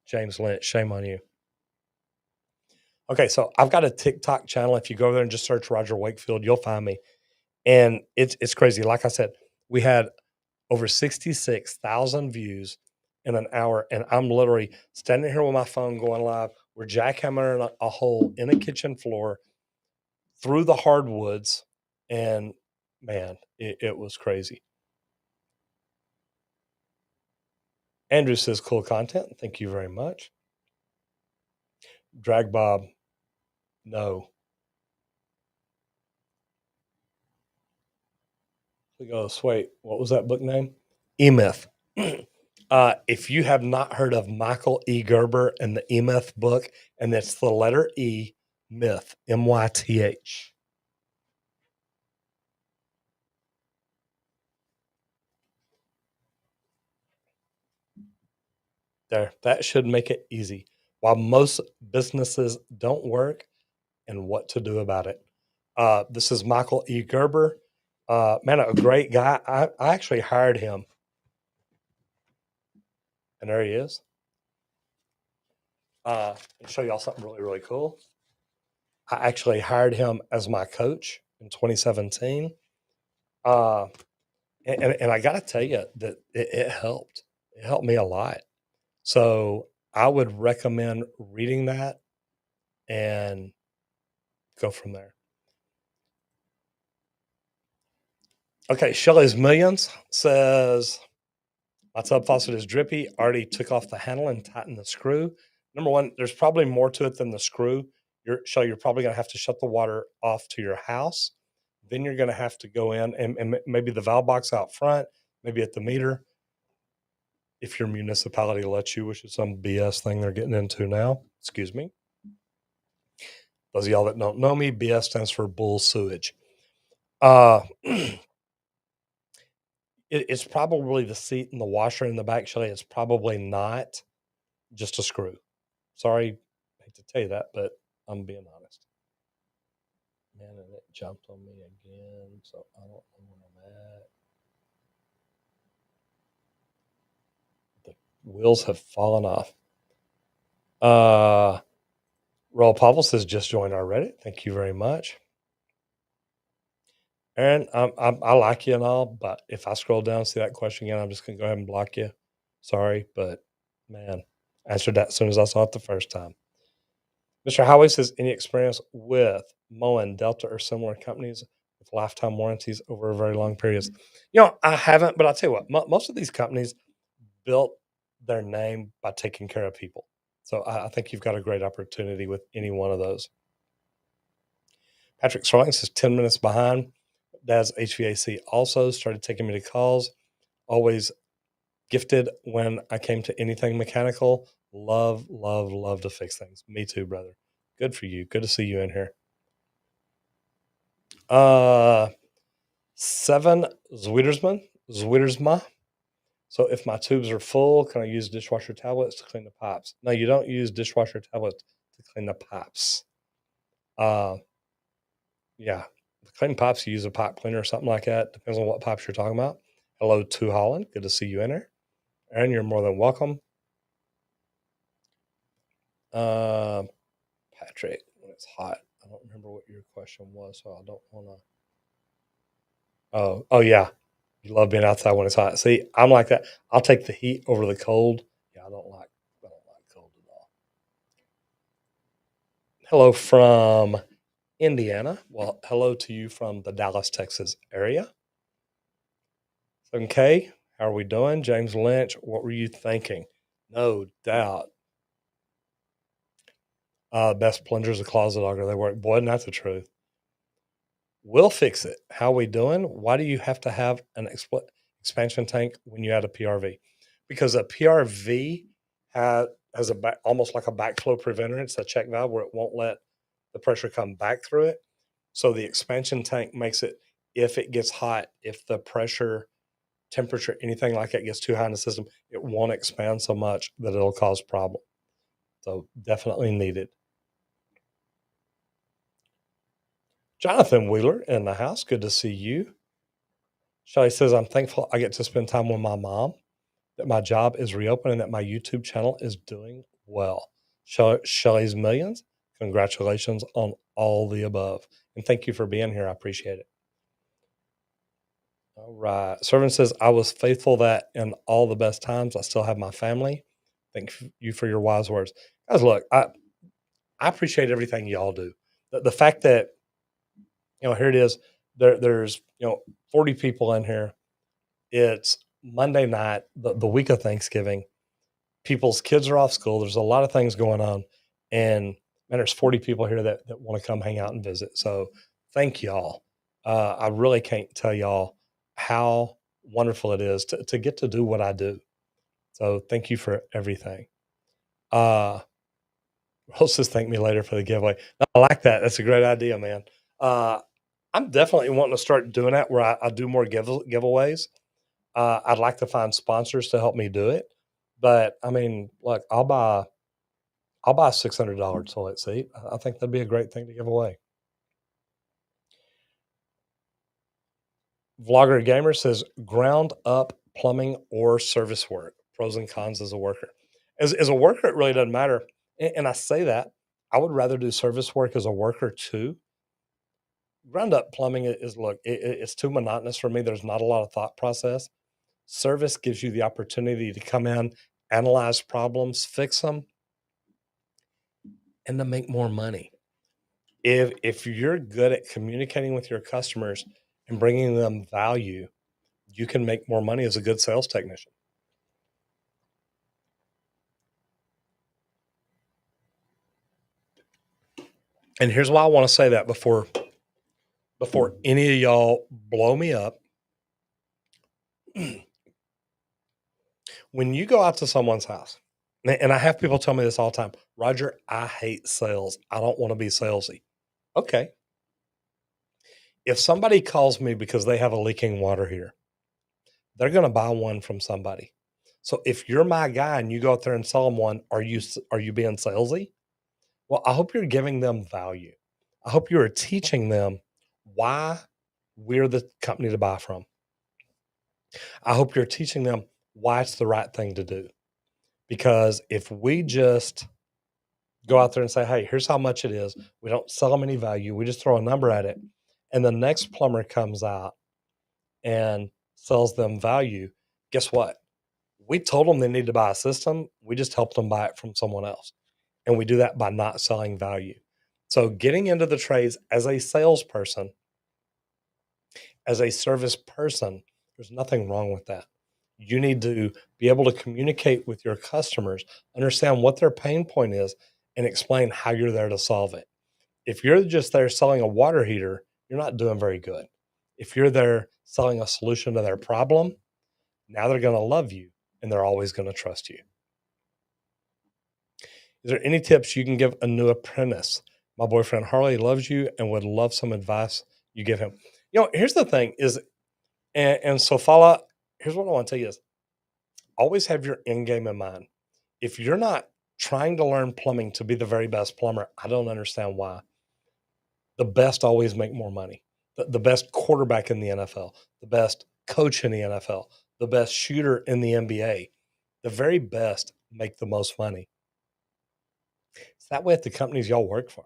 James Lynch, shame on you. Okay, so I've got a TikTok channel. If you go there and just search Roger Wakefield, you'll find me. And it's crazy. Like I said, we had over 66,000 views in an hour. And I'm literally standing here with my phone going live. We're jackhammering a hole in a kitchen floor through the hardwoods. And man, it was crazy. Andrew says, cool content. Thank you very much. Drag Bob, no. We go, wait, what was that book name? E-Myth. If you have not heard of Michael E. Gerber and the E-Myth book, and it's the letter E, myth, M-Y-T-H. There, that should make it easy. While most businesses don't work, and what to do about it. This is Michael E. Gerber. Man, a great guy. I actually hired him. And there he is. I'll show y'all something really, really cool. I actually hired him as my coach in 2017. Uh, and I got to tell you that it helped. It helped me a lot. So I would recommend reading that and go from there. Okay, Shelley's Millions says, my tub faucet is drippy. Already took off the handle and tightened the screw. Number one, there's probably more to it than the screw. You're probably going to have to shut the water off to your house. Then you're going to have to go in and maybe the valve box out front, maybe at the meter, if your municipality lets you, which is some BS thing they're getting into now. Excuse me. Those of y'all that don't know me, BS stands for bull sewage. It's probably the seat and the washer in the back, Shelly. It's probably not just a screw. Sorry, I hate to tell you that, but I'm being honest. Man, and it jumped on me again, so I don't know where I'm at. The wheels have fallen off. Roll Pavel says just joined our Reddit. Thank you very much. Aaron, I like you and all, but if I scroll down and see that question again, I'm just going to go ahead and block you. Sorry, but man, I answered that as soon as I saw it the first time. Mr. Howie says, any experience with Moen, Delta, or similar companies with lifetime warranties over a very long periods? I haven't, but I'll tell you what, most of these companies built their name by taking care of people. So I think you've got a great opportunity with any one of those. Patrick Starling says 10 minutes behind. Dad's HVAC also started taking me to calls. Always gifted when I came to anything mechanical. Love to fix things. Me too, brother. Good for you. Good to see you in here. 7 Zwittersma. So if my tubes are full, can I use dishwasher tablets to clean the pipes? No, you don't use dishwasher tablets to clean the pipes. Yeah, to clean pipes, you use a pipe cleaner or something like that. Depends on what pipes you're talking about. Hello to Holland. Good to see you in here. Aaron, you're more than welcome. Patrick, when it's hot. I don't remember what your question was, so I don't want to. Oh yeah. You love being outside when it's hot. See, I'm like that. I'll take the heat over the cold. Yeah, I don't like cold at all. Hello from Indiana. Well, hello to you from the Dallas, Texas area. Okay, how are we doing? James Lynch, what were you thinking? No doubt. Best plungers, a closet auger. They work. Boy, and that's the truth. We'll fix it. How we doing? Why do you have to have an expansion tank when you add a PRV? Because a PRV has almost like a backflow preventer. It's a check valve where it won't let the pressure come back through it. So the expansion tank makes it, if it gets hot, if the pressure, temperature, anything like that gets too high in the system, it won't expand so much that it'll cause problem. So definitely needed. Jonathan Wheeler in the house. Good to see you. Shelly says, I'm thankful I get to spend time with my mom, that my job is reopened, and that my YouTube channel is doing well. Shelly's Millions, congratulations on all the above. And thank you for being here. I appreciate it. All right. Servant says, I was faithful that in all the best times, I still have my family. Thank you for your wise words. Guys, look, I appreciate everything y'all do. The fact that, here it is, there's, 40 people in here. It's Monday night, the week of Thanksgiving. People's kids are off school. There's a lot of things going on. And man, there's 40 people here that want to come hang out and visit. So thank y'all. I really can't tell y'all how wonderful it is to get to do what I do. So thank you for everything. Rose says, thank me later for the giveaway. I like that. That's a great idea, man. I'm definitely wanting to start doing that where I do more giveaways. I'd like to find sponsors to help me do it. But I mean, look, I'll buy a $600 toilet seat. I think that'd be a great thing to give away. Vlogger Gamer says ground up plumbing or service work. pros and cons as a worker. As a worker, it really doesn't matter. And I say that I would rather do service work as a worker too. Ground up plumbing is look, it's too monotonous for me. There's not a lot of thought process. Service gives you the opportunity to come in, analyze problems, fix them, and to make more money. If you're good at communicating with your customers and bringing them value, you can make more money as a good sales technician. And here's why I want to say that before any of y'all blow me up. When you go out to someone's house, and I have people tell me this all the time, Roger, I hate sales. I don't want to be salesy. Okay. If somebody calls me because they have a leaking water heater, they're going to buy one from somebody. So if you're my guy and you go out there and sell them one, are you being salesy? Well, I hope you're giving them value. I hope you are teaching them why we're the company to buy from. I hope you're teaching them why it's the right thing to do. Because if we just go out there and say, hey, here's how much it is, we don't sell them any value, we just throw a number at it, and the next plumber comes out and sells them value, guess what? We told them they need to buy a system. We just helped them buy it from someone else. And we do that by not selling value. So getting into the trades as a salesperson, as a service person, there's nothing wrong with that. You need to be able to communicate with your customers, understand what their pain point is, and explain how you're there to solve it. If you're just there selling a water heater, you're not doing very good. If you're there selling a solution to their problem, now they're going to love you and they're always going to trust you. Is there any tips you can give a new apprentice? My boyfriend Harley loves you and would love some advice you give him. Here's the thing is, and so Fala, here's what I want to tell you is always have your end game in mind. If you're not trying to learn plumbing to be the very best plumber, I don't understand why. The best always make more money. The best quarterback in the NFL, the best coach in the NFL, the best shooter in the NBA, the very best make the most money. It's that way at the companies y'all work for.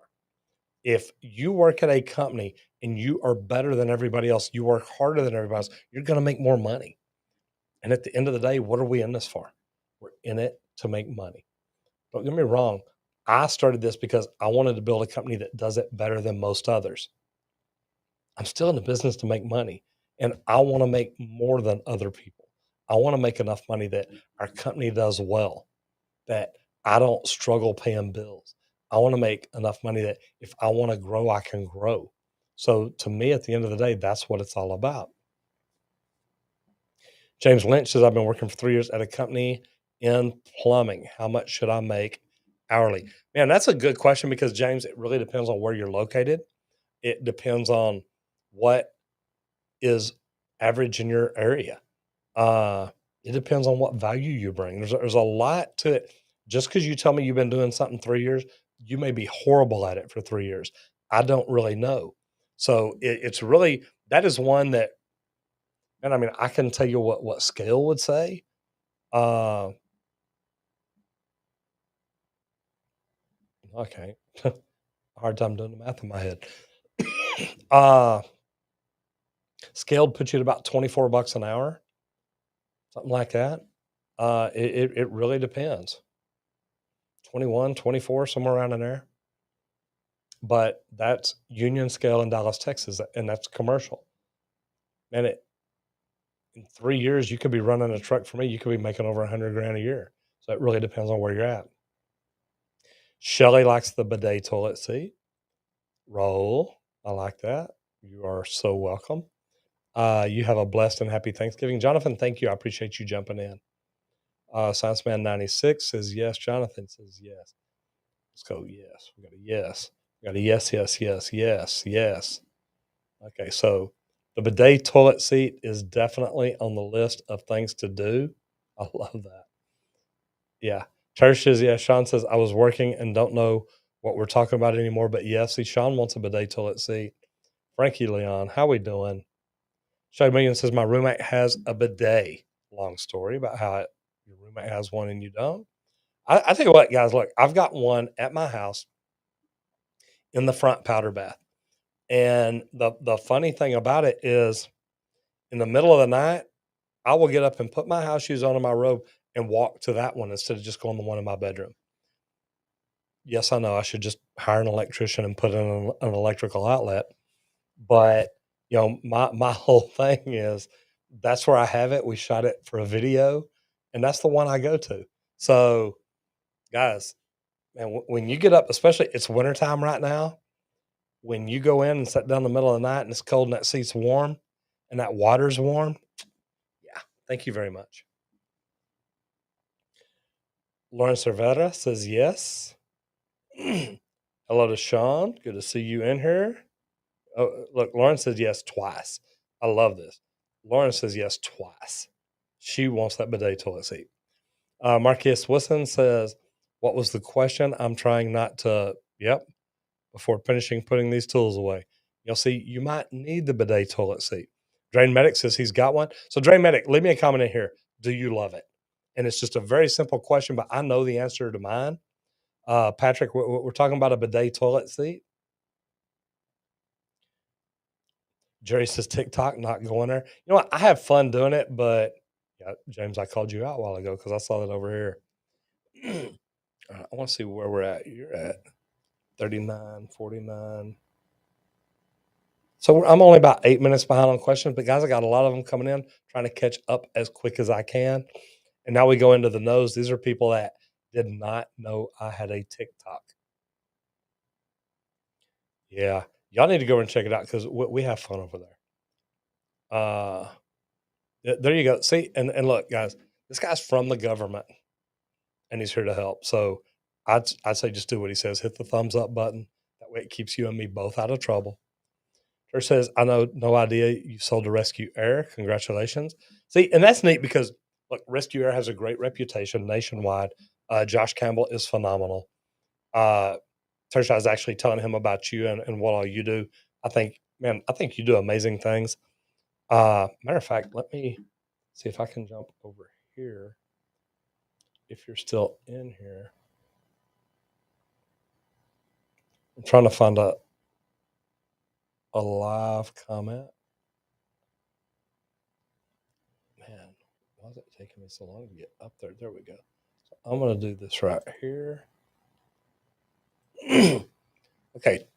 If you work at a company and you are better than everybody else, you work harder than everybody else, you're going to make more money. And at the end of the day, what are we in this for? We're in it to make money. Don't get me wrong. I started this because I wanted to build a company that does it better than most others. I'm still in the business to make money, and I want to make more than other people. I want to make enough money that our company does well, that I don't struggle paying bills. I want to make enough money that if I want to grow, I can grow. So to me, at the end of the day, that's what it's all about. James Lynch says, I've been working for 3 years at a company in plumbing. How much should I make hourly? Man, that's a good question because, James, it really depends on where you're located. It depends on what is average in your area. It depends on what value you bring. There's a lot to it. Just because you tell me you've been doing something 3 years, you may be horrible at it for 3 years. I don't really know. So it's really that is one that, and I mean, I can tell you what scale would say. Okay, hard time doing the math in my head. uh, Scaled puts you at about $24 an hour, something like that. It really depends. 21, 24, somewhere around in there. But that's union scale in Dallas, Texas, and that's commercial. And in 3 years, you could be running a truck for me. You could be making over 100 grand a year. So it really depends on where you're at. Shelly likes the bidet toilet seat. Roll. I like that. You are so welcome. You have a blessed and happy Thanksgiving. Jonathan, thank you. I appreciate you jumping in. Science Man 96 says yes. Jonathan says yes. Let's go. Yes. We got a yes. We got a yes, yes, yes, yes, yes. Okay. So the bidet toilet seat is definitely on the list of things to do. I love that. Yeah. Church says yes. Sean says, I was working and don't know what we're talking about anymore. But yes, see, Sean wants a bidet toilet seat. Frankie Leon, how we doing? Shay Million says, my roommate has a bidet. Long story about how your roommate has one and you don't. I tell you what, guys, look, I've got one at my house in the front powder bath. And the funny thing about it is in the middle of the night, I will get up and put my house shoes on and my robe and walk to that one instead of just going to the one in my bedroom. Yes, I know I should just hire an electrician and put in an electrical outlet. But my whole thing is that's where I have it. We shot it for a video, and that's the one I go to. So, guys, man, when you get up, especially it's wintertime right now, when you go in and sit down in the middle of the night and it's cold and that seat's warm and that water's warm, yeah, thank you very much. Lauren Cervera says yes. Hello to Sean. Good to see you in here. Oh, look, Lauren says yes twice. I love this. Lauren says yes twice. She wants that bidet toilet seat. Marcus Wilson says, what was the question? I'm trying not to, yep, before finishing putting these tools away. You'll see, you might need the bidet toilet seat. Drain Medic says he's got one. So, Drain Medic, leave me a comment in here. Do you love it? And it's just a very simple question, but I know the answer to mine. Patrick, we're talking about a bidet toilet seat. Jerry says TikTok not going there. You know what? I have fun doing it, but yeah, James, I called you out a while ago because I saw that over here. I want to see where we're at. You're at 39, 49. So I'm only about 8 minutes behind on questions, but guys, I got a lot of them coming in, trying to catch up as quick as I can. And now we go into the no's. These are people that did not know I had a TikTok. Yeah, y'all need to go and check it out because we have fun over there. There you go. See, and look, guys, this guy's from the government and he's here to help. So I'd say just do what he says. Hit the thumbs up button. That way it keeps you and me both out of trouble. Church says, I know no idea you sold to Rescue Air. Congratulations. See, and that's neat because look, Rescue Air has a great reputation nationwide. Josh Campbell is phenomenal. Church, I was actually telling him about you and what all you do. I think you do amazing things. Matter of fact, let me see if I can jump over here. If you're still in here, I'm trying to find a live comment. Man, why is it taking me so long to get up there? There we go. So I'm going to do this right here. Okay.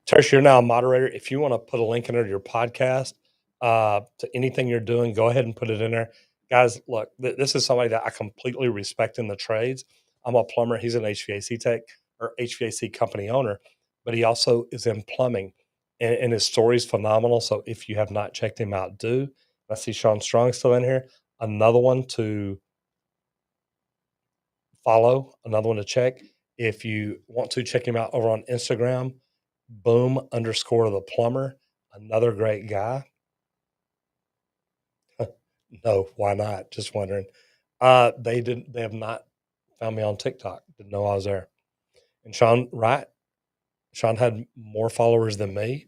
Tersh, you're now a moderator. If you want to put a link under your podcast to anything you're doing, go ahead and put it in there. Guys, look, this is somebody that I completely respect in the trades. I'm a plumber. He's an HVAC tech or HVAC company owner, but he also is in plumbing. And his story is phenomenal. So if you have not checked him out, do. I see Sean Strong still in here. Another one to follow, another one to check. If you want to check him out over on Instagram, boom_the plumber, another great guy. No, why not? Just wondering. They have not found me on TikTok. Didn't know I was there. And Sean, right? Sean had more followers than me.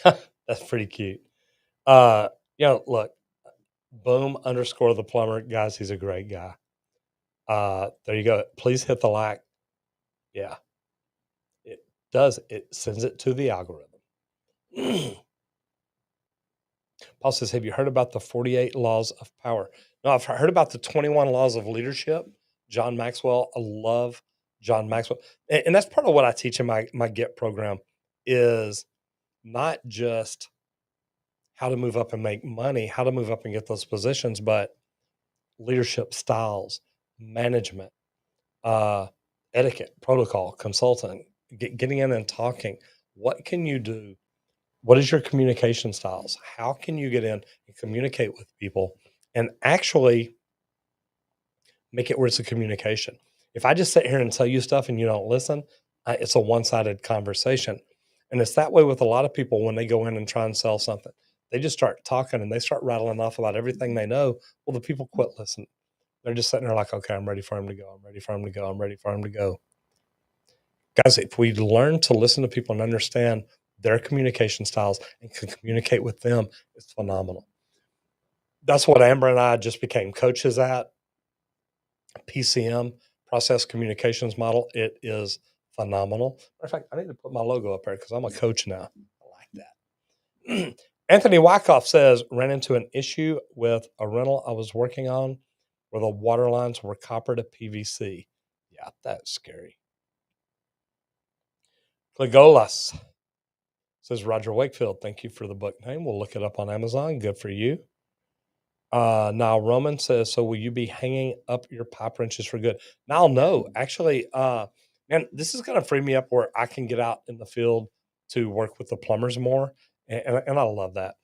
That's pretty cute. Look, boom_the plumber, guys, he's a great guy. There you go. Please hit the like. Yeah, it does. It sends it to the algorithm. Paul says, have you heard about the 48 laws of power? No, I've heard about the 21 laws of leadership. John Maxwell. I love John Maxwell. And that's part of what I teach in my GET program is not just how to move up and make money, how to move up and get those positions, but leadership styles, management, etiquette, protocol, consulting, getting in and talking. What can you do? What is your communication styles? How can you get in and communicate with people and actually make it where it's a communication? If I just sit here and tell you stuff and you don't listen, it's a one-sided conversation. And it's that way with a lot of people when they go in and try and sell something. They just start talking and they start rattling off about everything they know. Well, the people quit listening. They're just sitting there like, okay, I'm ready for him to go. I'm ready for him to go. I'm ready for him to go. Guys, if we learn to listen to people and understand their communication styles and can communicate with them, it's phenomenal. That's what Amber and I just became coaches at. PCM, process communications model. It is phenomenal. Matter of fact, I need to put my logo up there because I'm a coach now. I like that. Anthony Wyckoff says, ran into an issue with a rental I was working on where the water lines were copper to PVC. Yeah, that's scary. Cligolas says, Roger Wakefield, thank you for the book name. We'll look it up on Amazon. Good for you. Now Roman says, so will you be hanging up your pipe wrenches for good? Now, no, actually, man, this is going to free me up where I can get out in the field to work with the plumbers more. And I love that.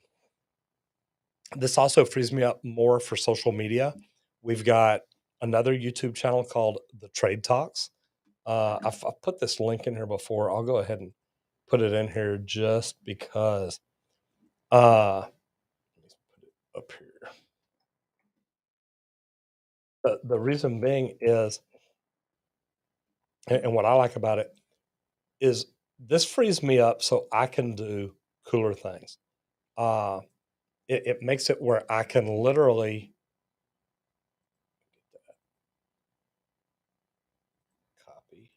This also frees me up more for social media. We've got another YouTube channel called The Trade Talks. I've put this link in here before. I'll go ahead and put it in here just because. Let me put it up here. The reason being is, and what I like about it is this frees me up so I can do cooler things. Uh, it makes it where I can literally copy,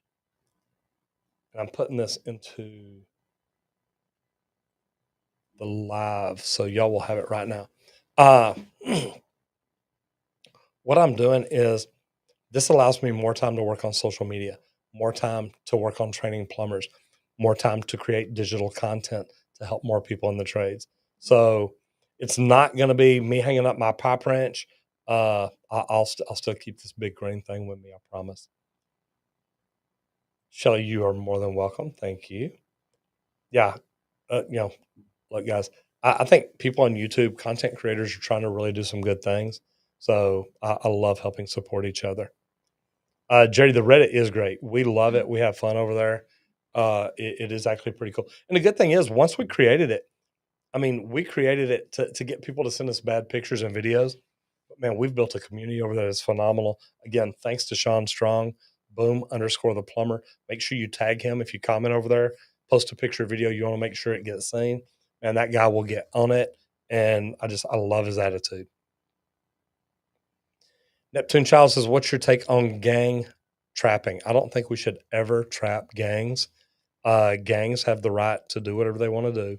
and I'm putting this into the live, so y'all will have it right now. Uh, what I'm doing is this allows me more time to work on social media, more time to work on training plumbers, more time to create digital content to help more people in the trades. So it's not going to be me hanging up my pipe wrench. I'll still keep this big green thing with me. I promise. Shelly, you are more than welcome. Thank you. Yeah, look, guys, I think people on YouTube, content creators, are trying to really do some good things. So I love helping support each other. Jerry, the Reddit is great. We love it. We have fun over there. It is actually pretty cool. And the good thing is, once we created it, I mean, we created it to get people to send us bad pictures and videos. But man, we've built a community over there that's phenomenal. Again, thanks to Sean Strong, boom underscore the plumber. Make sure you tag him if you comment over there, post a picture or video. You want to make sure it gets seen. And that guy will get on it. And I love his attitude. Neptune Child says, what's your take on gang trapping? I don't think we should ever trap gangs. Gangs have the right to do whatever they want to do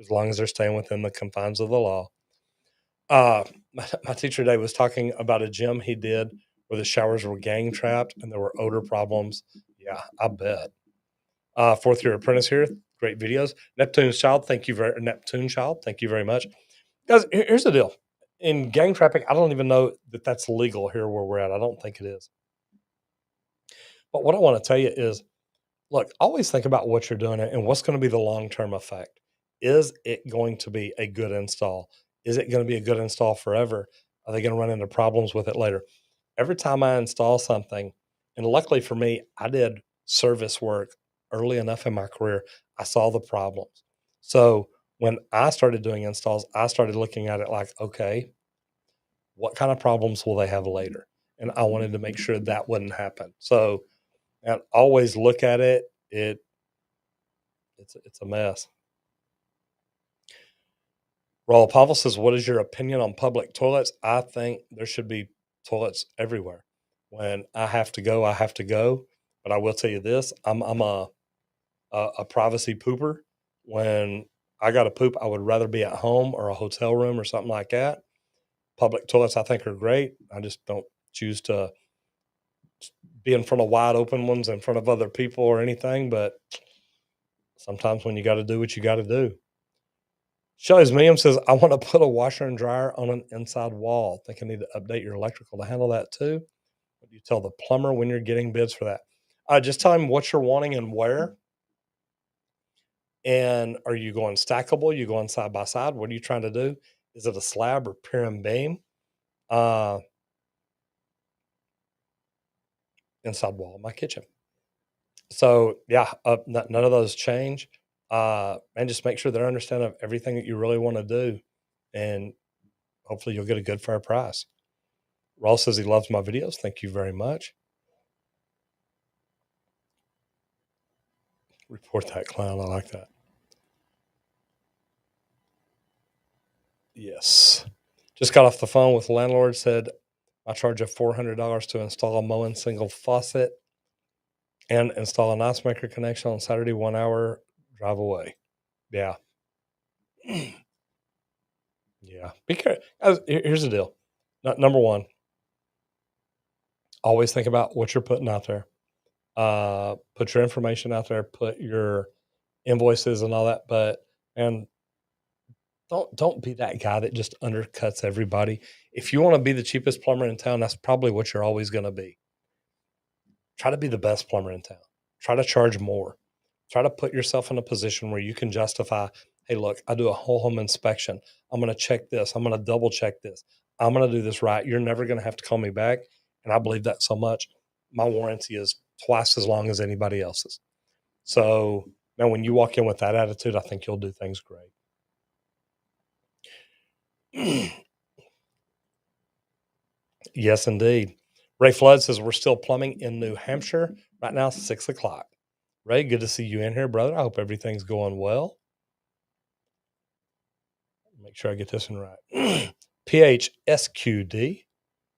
as long as they're staying within the confines of the law. Uh, my teacher today was talking about a gym he did where the showers were gang trapped and there were odor problems. Yeah, I bet. Fourth year apprentice here. Great videos. Neptune Child, thank you very much. Guys, here's the deal. In gang trapping, I don't even know that that's legal here where we're at. I don't think it is. But what I want to tell you is, look, always think about what you're doing and what's going to be the long term effect. Is it going to be a good install? Is it going to be a good install forever? Are they going to run into problems with it later? Every time I install something, and luckily for me, I did service work early enough in my career, I saw the problems. So when I started doing installs, I started looking at it like, okay, what kind of problems will they have later? And I wanted to make sure that wouldn't happen. So and always look at it. It's a mess. Raul Pavel says, "What is your opinion on public toilets?" I think there should be toilets everywhere. When I have to go, I have to go. But I will tell you this: I'm a privacy pooper. When I got to poop, I would rather be at home or a hotel room or something like that. Public toilets, I think, are great. I just don't choose to be in front of wide open ones in front of other people or anything. But sometimes when you got to do what you got to do. Shelley's Miriam says, I want to put a washer and dryer on an inside wall. Think I need to update your electrical to handle that too. What do you tell the plumber when you're getting bids for that? Just tell him what you're wanting and where. And are you going stackable? You going side by side? What are you trying to do? Is it a slab or pier and beam? Uh, inside wall of my kitchen. So yeah, none of those change. And just make sure they're understanding of everything that you really want to do. And hopefully you'll get a good fair price. Ross says he loves my videos. Thank you very much. Report that clown. I like that. Yes. Just got off the phone with the landlord, said I charge of $400 to install a mowing single faucet and install an ice maker connection on Saturday, 1 hour drive away. Yeah. Yeah. Be careful. Here's the deal. Number one, always think about what you're putting out there. Put your information out there, put your invoices and all that, but and don't be that guy that just undercuts everybody. If you want to be the cheapest plumber in town, that's probably what you're always going to be. Try to be the best plumber in town. Try to charge more. Try to put yourself in a position where you can justify, hey, look, I do a whole home inspection. I'm going to check this. I'm going to double check this. I'm going to do this right. You're never going to have to call me back. And I believe that so much. My warranty is twice as long as anybody else's. So now when you walk in with that attitude, I think you'll do things great. Yes, indeed. Ray Flood says we're still plumbing in New Hampshire right now, 6 o'clock. Ray, good to see you in here, brother. I hope everything's going well. Make sure I get this one right. PHSQD.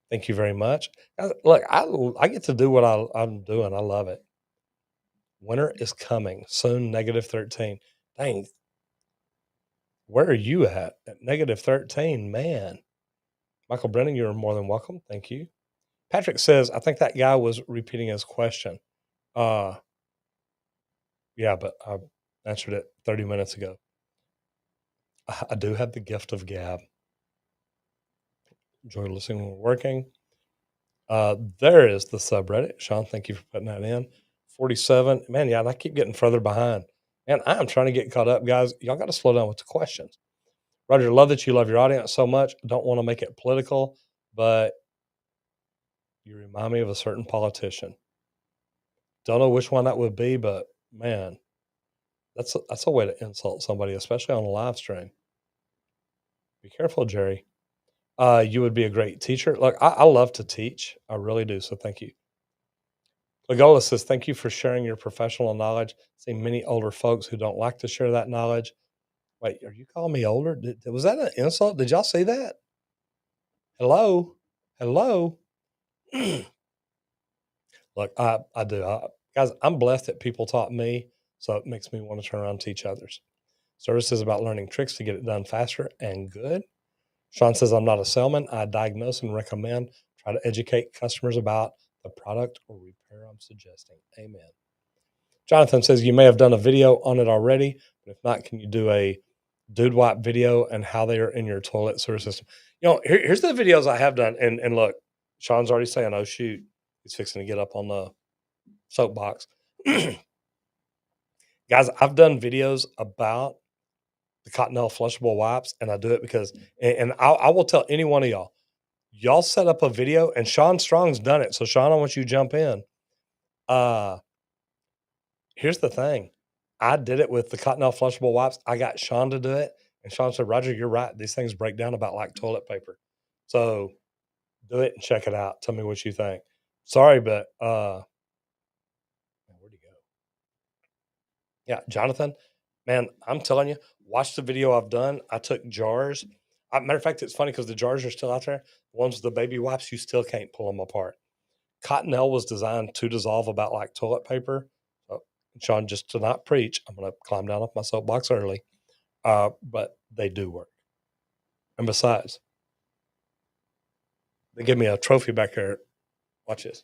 Thank you very much. Look, I get to do what I'm doing. I love it. Winter is coming soon. -13. Dang. Where are you at -13? Man. Michael Brennan, you're more than welcome. Thank you. Patrick says, I think that guy was repeating his question. Yeah, but I answered it 30 minutes ago. I do have the gift of gab. Enjoy listening when we're working. There is the subreddit. Sean, thank you for putting that in. 47. Man, yeah, and I keep getting further behind. And I'm trying to get caught up, guys. Y'all got to slow down with the questions. Roger, love that you love your audience so much. Don't want to make it political, but you remind me of a certain politician. Don't know which one that would be, but man, that's a way to insult somebody, especially on a live stream. Be careful, Jerry. You would be a great teacher. Look, I love to teach. I really do. So thank you. Lagola says, thank you for sharing your professional knowledge. See many older folks who don't like to share that knowledge. Wait, are you calling me older? Was that an insult? Did y'all see that? Hello? Hello? Look, I do. Guys, I'm blessed that people taught me. So it makes me want to turn around and teach others. Service is about learning tricks to get it done faster and good. Sean says, I'm not a salesman. I diagnose and recommend. Try to educate customers about the product or repair I'm suggesting. Amen. Jonathan says, you may have done a video on it already, but if not, can you do a dude wipe video and how they are in your toilet sewer system? Here's the videos I have done. And look, Sean's already saying, oh, shoot, he's fixing to get up on the soapbox. Guys, I've done videos about the Cottonelle flushable wipes, and I do it because, and I will tell any one of y'all set up a video, and Sean Strong's done it. So Sean, I want you to jump in. Here's the thing. I did it with the Cottonelle flushable wipes. I got Sean to do it, and Sean said, Roger, you're right. These things break down about like toilet paper. So do it and check it out. Tell me what you think. Sorry, but where'd he go? Yeah, Jonathan, man, I'm telling you, watch the video I've done. I took jars. Matter of fact, it's funny because the jars are still out there. The ones with the baby wipes, you still can't pull them apart. Cottonelle was designed to dissolve about like toilet paper. So, Sean, just to not preach, I'm going to climb down off my soapbox early. But they do work. And besides, they give me a trophy back there. Watch this.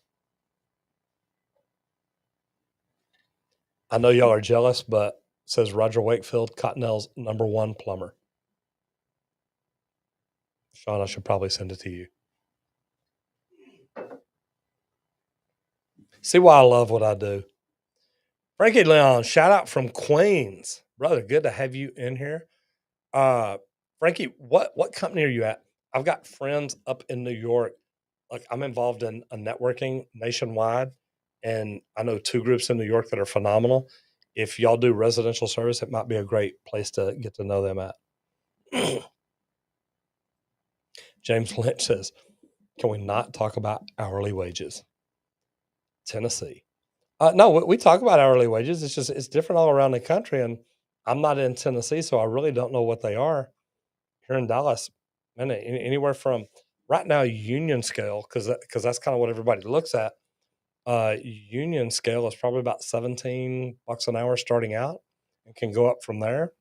I know y'all are jealous, but it says Roger Wakefield, Cottonelle's #1 plumber. Sean, I should probably send it to you. See why I love what I do. Frankie Leon, shout out from Queens. Brother, good to have you in here. Frankie, what company are you at? I've got friends up in New York. Like I'm involved in a networking nationwide, and I know 2 groups in New York that are phenomenal. If y'all do residential service, it might be a great place to get to know them at. James Lynch says, can we not talk about hourly wages? Tennessee. No, we talk about hourly wages. It's just it's different all around the country, and I'm not in Tennessee, so I really don't know what they are. Here in Dallas, man, anywhere from right now union scale, because that's kind of what everybody looks at. Union scale is probably about $17 an hour starting out, and can go up from there.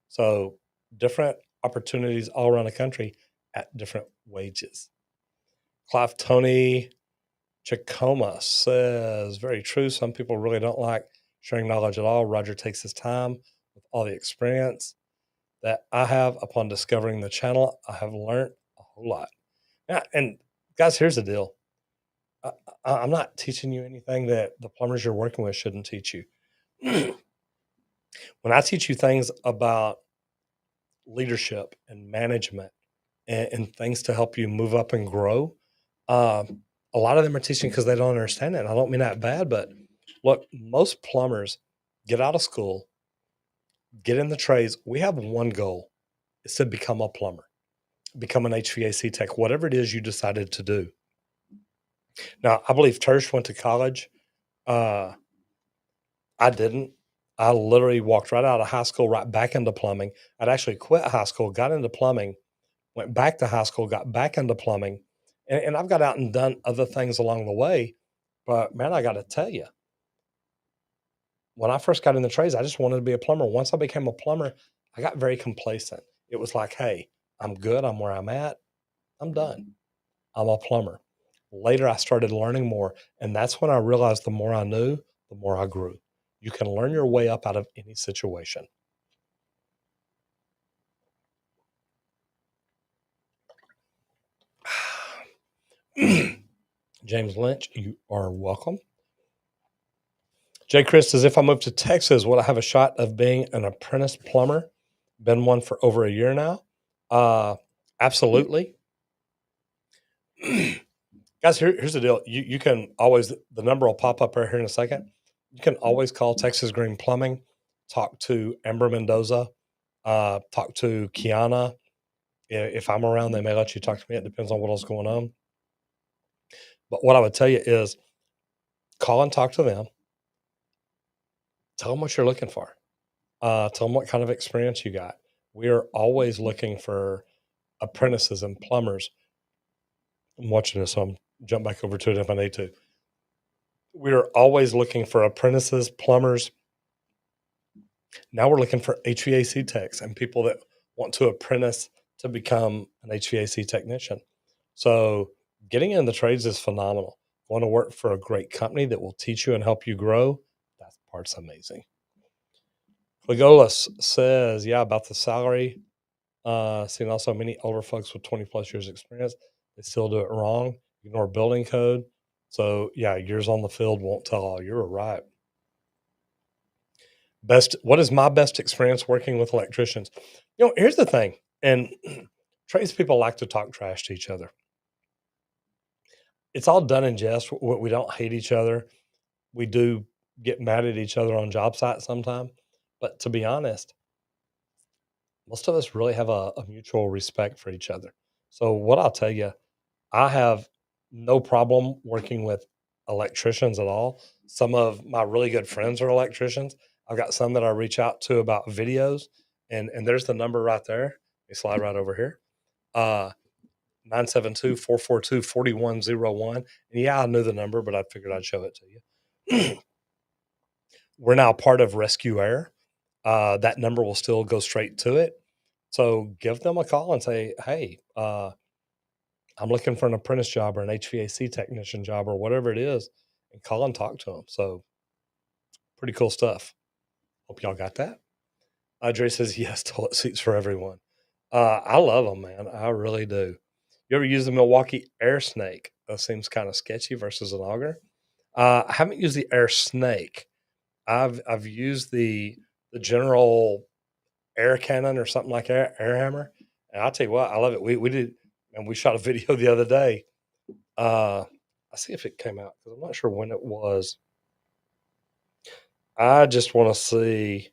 So different opportunities all around the country at different wages. Clive Tony Chacoma says, very true. Some people really don't like sharing knowledge at all. Roger takes his time with all the experience that I have upon discovering the channel. I have learned a whole lot. Yeah, and guys, here's the deal. I, I'm not teaching you anything that the plumbers you're working with shouldn't teach you. When I teach you things about leadership and management and things to help you move up and grow, a lot of them are teaching because they don't understand it. And I don't mean that bad, but look, most plumbers get out of school, get in the trades. We have one goal: is to become a plumber, become an HVAC tech, whatever it is you decided to do. Now, I believe Tersh went to college. Uh, I didn't. I literally walked right out of high school, right back into plumbing. I'd actually quit high school, got into plumbing, went back to high school, got back into plumbing, and I've got out and done other things along the way. But man, I got to tell you, when I first got in the trades, I just wanted to be a plumber. Once I became a plumber, I got very complacent. It was like, hey, I'm good. I'm where I'm at. I'm done. I'm a plumber. Later, I started learning more. And that's when I realized the more I knew, the more I grew. You can learn your way up out of any situation. James Lynch, you are welcome. Jay Chris says, if I move to Texas, will I have a shot of being an apprentice plumber? Been one for over a year now. Absolutely. Guys, here's the deal. You can always, the number will pop up right here in a second. You can always call Texas Green Plumbing, talk to Amber Mendoza, talk to Kiana. If I'm around, they may let you talk to me. It depends on what else going on. But what I would tell you is call and talk to them. Tell them what you're looking for. Tell them what kind of experience you got. We are always looking for apprentices and plumbers. I'm watching this, so I'm jump back over to it if I need to. We are always looking for apprentices, plumbers. Now we're looking for HVAC techs and people that want to apprentice to become an HVAC technician. So getting in the trades is phenomenal. Want to work for a great company that will teach you and help you grow? That part's amazing. Legolas says, yeah, about the salary. Seen also many older folks with 20 plus years experience. They still do it wrong, ignore building code. So yeah, years on the field won't tell all. You're right. What is my best experience working with electricians? Here's the thing, and tradespeople like to talk trash to each other. It's all done in jest. We don't hate each other. We do get mad at each other on job sites sometimes, but to be honest, most of us really have a mutual respect for each other. So what I'll tell you, I have no problem working with electricians at all. Some of my really good friends are electricians. I've got some that I reach out to about videos, and there's the number right there. You slide right over here. 972-442-4101. And yeah, I knew the number, but I figured I'd show it to you. We're now part of Rescue Air. That number will still go straight to it. So give them a call and say, hey, I'm looking for an apprentice job or an HVAC technician job or whatever it is, and call and talk to them. So pretty cool stuff. Hope y'all got that. Dre says, yes, toilet seats for everyone. I love them, man. I really do. You ever use the Milwaukee Air Snake? That seems kind of sketchy versus an auger. I haven't used the Air Snake. I've used the general air cannon or something like air hammer. And I'll tell you what, I love it. We did, and we shot a video the other day. I see if it came out because I'm not sure when it was. I just want to see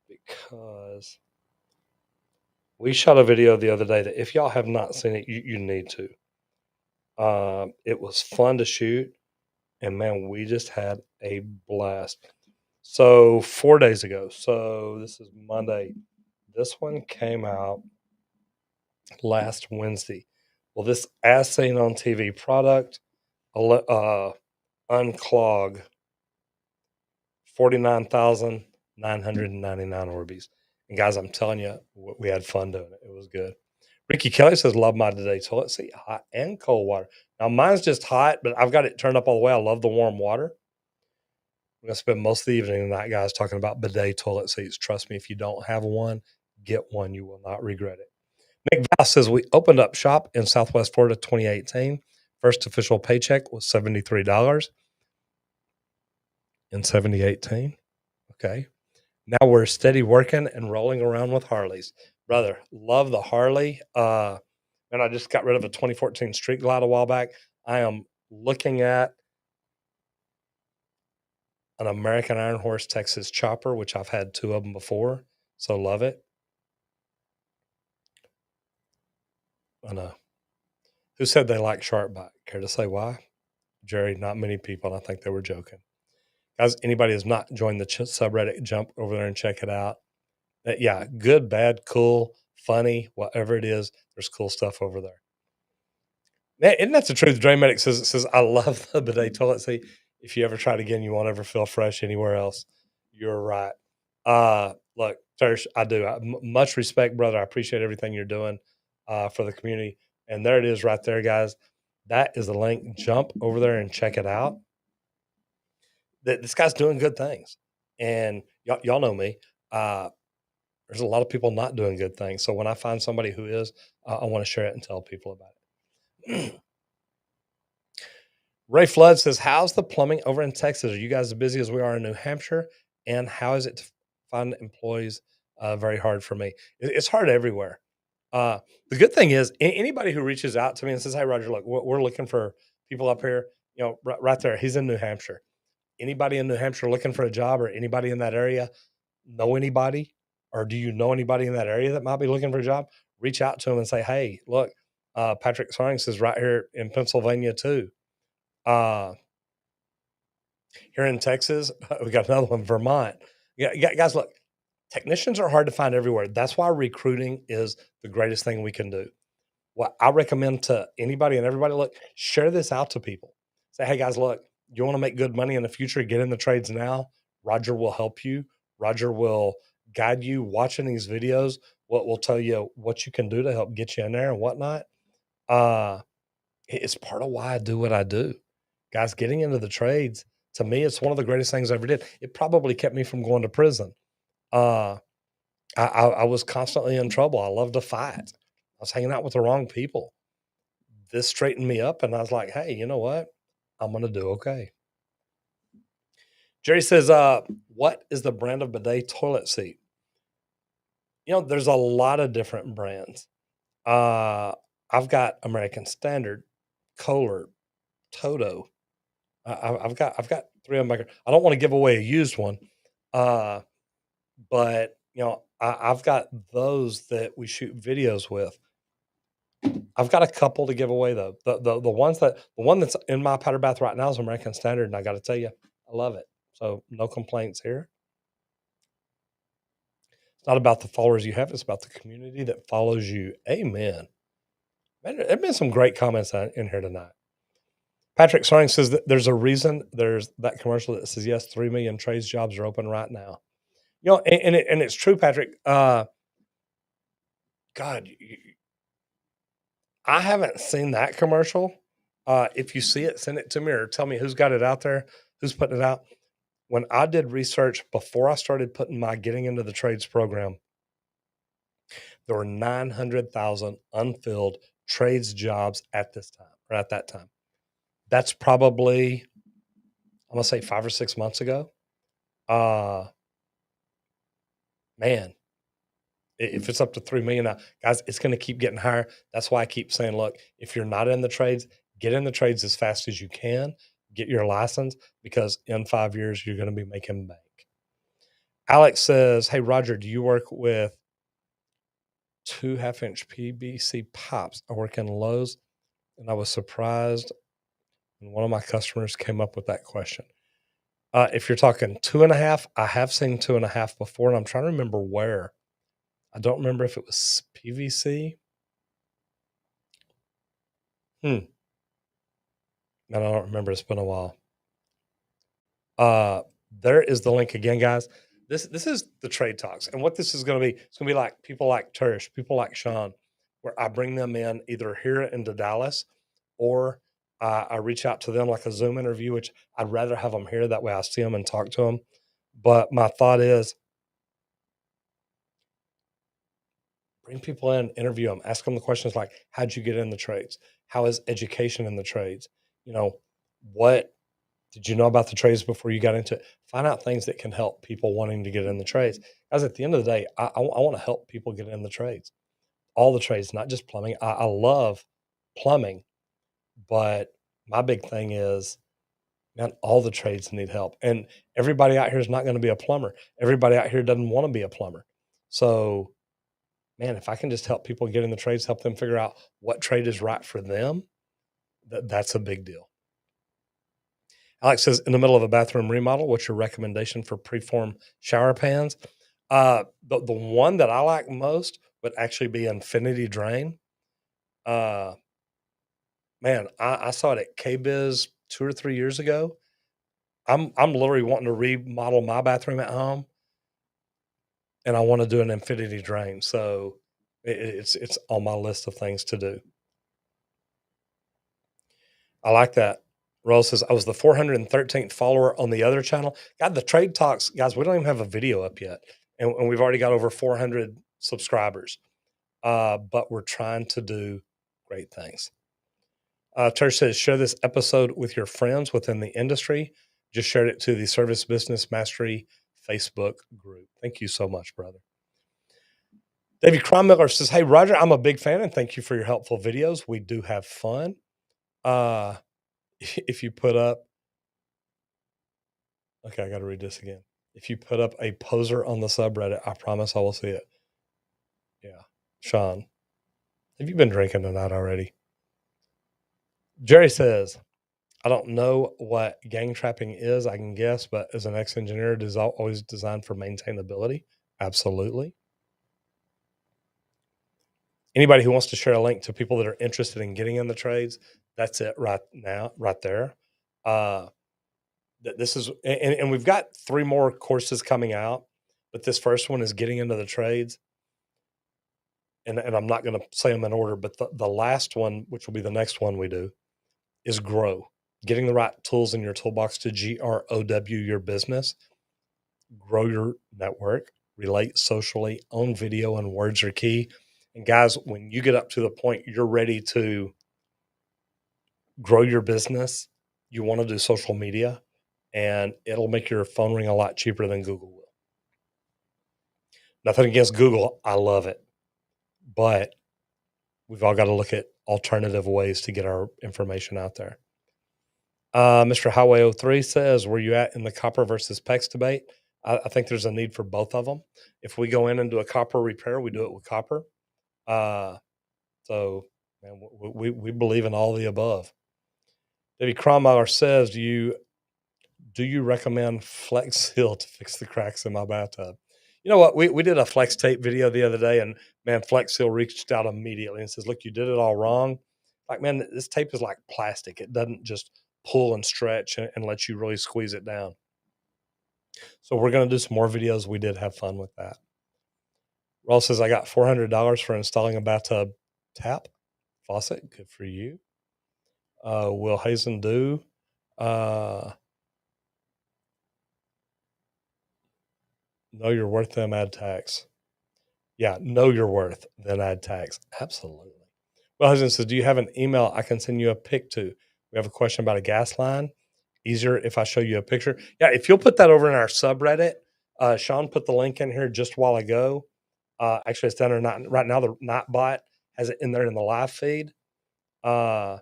because we shot a video the other day that if y'all have not seen it, you need to. It was fun to shoot, and man, we just had a blast. So 4 days ago, so this is Monday. This one came out. last Wednesday. Well, this as seen on TV product, unclog 49,999 Orbeez. And guys, I'm telling you, we had fun doing it. It was good. Ricky Kelly says, love my today toilet seat, hot and cold water. Now, mine's just hot, but I've got it turned up all the way. I love the warm water. I'm going to spend most of the evening tonight, guys, talking about bidet toilet seats. Trust me, if you don't have one, get one. You will not regret it. Nick Val says, we opened up shop in Southwest Florida 2018. First official paycheck was $73 in 2018. Okay. Now we're steady working and rolling around with Harleys. Brother, love the Harley. And I just got rid of a 2014 Street Glide a while back. I am looking at an American Iron Horse Texas Chopper, which I've had 2 of them before. So love it. I know. Who said they like sharp bite? Care to say why? Jerry, not many people. And I think they were joking. Guys, anybody who's not joined the subreddit, jump over there and check it out. Yeah, good, bad, cool, funny, whatever it is, there's cool stuff over there. Man, isn't that the truth? Dre Medic says, I love the bidet toilet seat. If you ever try it again, you won't ever feel fresh anywhere else. You're right. Look, Tersh, I do. Much respect, brother. I appreciate everything you're doing for the community. And there it is right there, guys. That is the link. Jump over there and check it out. This guy's doing good things. And y'all know me. There's a lot of people not doing good things. So when I find somebody who is, I want to share it and tell people about it. Ray Flood says, how's the plumbing over in Texas? Are you guys as busy as we are in New Hampshire? And how is it to find employees? Very hard for me. It's hard everywhere. The good thing is anybody who reaches out to me and says, hey, Roger, look, we're looking for people up here, right there. He's in New Hampshire. Anybody in New Hampshire looking for a job, or anybody in that area know anybody, or do you know anybody in that area that might be looking for a job? Reach out to them and say, hey, look, Patrick Sarnings is right here in Pennsylvania too. Here in Texas, we got another one, Vermont. Yeah, guys, look, technicians are hard to find everywhere. That's why recruiting is the greatest thing we can do. What I recommend to anybody and everybody, look, share this out to people. Say, hey, guys, look, you want to make good money in the future, get in the trades now. Roger will help you. Roger will guide you watching these videos. What will tell you what you can do to help get you in there and whatnot. It's part of why I do what I do. Guys, getting into the trades, to me, it's one of the greatest things I ever did. It probably kept me from going to prison. I was constantly in trouble. I loved to fight. I was hanging out with the wrong people. This straightened me up, and I was like, hey, you know what? I'm going to do okay. Jerry says, what is the brand of bidet toilet seat? There's a lot of different brands. I've got American Standard, Kohler, Toto. I've got 3 of them. I don't want to give away a used one, but I've got those that we shoot videos with. I've got a couple to give away though. The one that's in my powder bath right now is American Standard, and I got to tell you, I love it. So no complaints here. It's not about the followers you have; it's about the community that follows you. Amen. Man, there've been some great comments in here tonight. Patrick Sarning says that there's a reason there's that commercial that says, yes, 3 million trades jobs are open right now. And it's true, Patrick. God, I haven't seen that commercial. If you see it, send it to me or tell me who's got it out there, who's putting it out. When I did research before I started putting my Getting Into the Trades program, there were 900,000 unfilled trades jobs at that time. That's probably, I'm going to say 5 or 6 months ago. Man, if it's up to 3 million now, guys, it's going to keep getting higher. That's why I keep saying, look, if you're not in the trades, get in the trades as fast as you can, get your license, because in 5 years, you're going to be making bank. Alex says, hey, Roger, do you work with 2 half-inch PVC pipes? I work in Lowe's, and I was surprised when one of my customers came up with that question. If you're talking 2.5, I have seen 2.5 before, and I'm trying to remember where. I don't remember if it was PVC. Hmm. Man, I don't remember. It's been a while. Uh, there is the link again, guys. This is the trade talks, and what this is going to be. It's going to be like people like Tersh, people like Sean, where I bring them in either here into Dallas, or I reach out to them like a Zoom interview, which I'd rather have them here. That way, I see them and talk to them. But my thought is bring people in, interview them, ask them the questions like, "How'd you get in the trades? How is education in the trades? You know, what did you know about the trades before you got into it? Find out things that can help people wanting to get in the trades. Guys, at the end of the day, I want to help people get in the trades, all the trades, not just plumbing. I love plumbing, but my big thing is, man, all the trades need help. And everybody out here is not going to be a plumber. Everybody out here doesn't want to be a plumber. So, man, if I can just help people get in the trades, help them figure out what trade is right for them, that's a big deal. Alex says, in the middle of a bathroom remodel, what's your recommendation for preform shower pans? The one that I like most would actually be Infinity Drain. Uh, man, I saw it at KBiz 2 or 3 years ago. I'm literally wanting to remodel my bathroom at home, and I want to do an Infinity Drain. So it's on my list of things to do. I like that. Rose says, I was the 413th follower on the other channel. God, the trade talks, guys, we don't even have a video up yet. And we've already got over 400 subscribers. But we're trying to do great things. Tersh says, share this episode with your friends within the industry. Just shared it to the Service Business Mastery Facebook group. Thank you so much, brother. David Crommiller says, hey, Roger, I'm a big fan and thank you for your helpful videos. We do have fun. If you put up, okay, I got to read this again. If you put up a poser on the subreddit, I promise I will see it. Yeah. Sean, have you been drinking tonight already? Jerry says, I don't know what gang trapping is, I can guess, but as an ex engineer, it is always designed for maintainability. Absolutely. Anybody who wants to share a link to people that are interested in getting in the trades, that's it right now, right there. This is, and we've got 3 more courses coming out, but this first one is getting into the trades. And I'm not going to say them in order, but the last one, which will be the next one we do, is grow. Getting the right tools in your toolbox to GROW your business, grow your network, relate socially, own video, and words are key. And guys, when you get up to the point you're ready to grow your business, you want to do social media, and it'll make your phone ring a lot cheaper than Google will. Nothing against Google, I love it, but we've all got to look at alternative ways to get our information out there. Mr. Highway 03 says, where you at in the copper versus PEX debate? I think there's a need for both of them. If we go in and do a copper repair, we do it with copper. So man, we believe in all the above. Debbie Cromwell says, do you recommend Flex Seal to fix the cracks in my bathtub? You know what? We did a Flex Tape video the other day, and man, Flex Seal reached out immediately and says, look, you did it all wrong. Like, man, this tape is like plastic. It doesn't just pull and stretch and let you really squeeze it down. So we're going to do some more videos. We did have fun with that. Ross says, I got $400 for installing a bathtub tap faucet. Good for you. Will Hazen do? Know your worth, them add tax. Yeah, know your worth, then add tax. Absolutely. Well, Hazen says, do you have an email I can send you a pic to? We have a question about a gas line. Easier if I show you a picture. Yeah, if you'll put that over in our subreddit. Sean put the link in here just a while ago. Actually, it's down there not right now. The Nightbot has it in there in the live feed. Go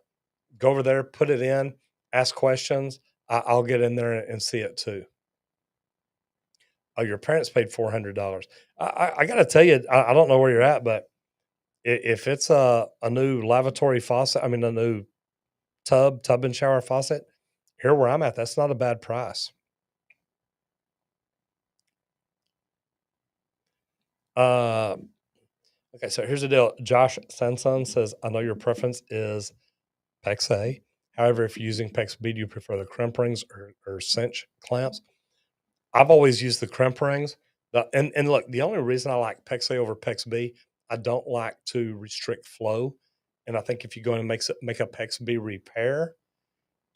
over there, put it in, ask questions. I'll get in there and see it too. Oh, your parents paid $400. I got to tell you, I don't know where you're at, but if it's a new lavatory faucet, I mean a new tub and shower faucet, here where I'm at, that's not a bad price. Okay, so here's the deal. Josh Sanson says, I know your preference is PEX A. However, if you're using PEX B, do you prefer the crimp rings or cinch clamps? I've always used the crimp rings. And look, the only reason I like PEX A over PEX B, I don't like to restrict flow. And I think if you go in and make a PEX B repair,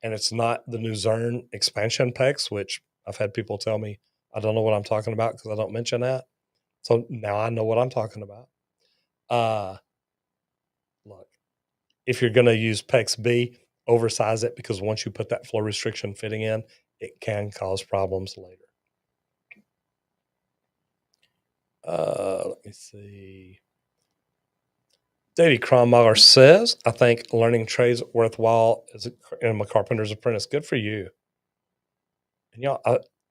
and it's not the new Zern expansion PEX, which I've had people tell me I don't know what I'm talking about because I don't mention that. So now I know what I'm talking about. Uh, Look, if you're going to use PEX B, oversize it because once you put that flow restriction fitting in, it can cause problems later. Let me see. Davey Kronmacher says, I think learning trades worthwhile as a carpenter's apprentice. Good for you. And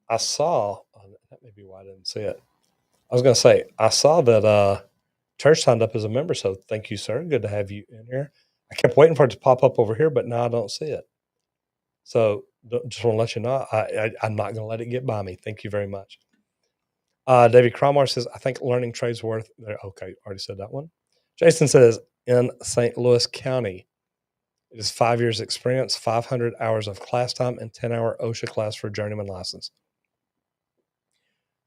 I saw, that may be why I didn't see it. I was going to say, I saw that Church signed up as a member. So thank you, sir. Good to have you in here. I kept waiting for it to pop up over here, but now I don't see it. So just want to let you know, I'm not going to let it get by me. Thank you very much. David Cromar says, I think learning trades worth. Okay, already said that one. Jason says, in St. Louis County, it is 5 years experience, 500 hours of class time, and 10-hour OSHA class for journeyman license.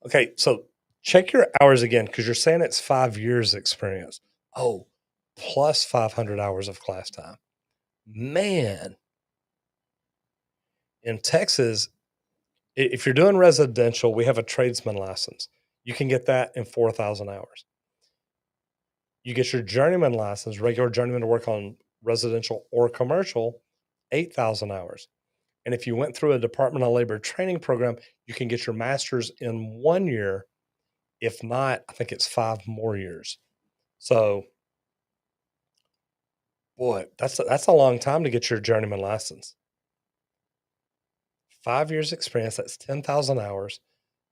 Okay, so check your hours again because you're saying it's 5 years experience. Oh, plus 500 hours of class time. Man, in Texas, if you're doing residential, we have a tradesman license. You can get that in 4,000 hours. You get your journeyman license, regular journeyman to work on residential or commercial, 8,000 hours. And if you went through a Department of Labor training program, you can get your master's in 1 year. If not, I think it's 5 more years. So, boy, that's a long time to get your journeyman license. 5 years experience, that's 10,000 hours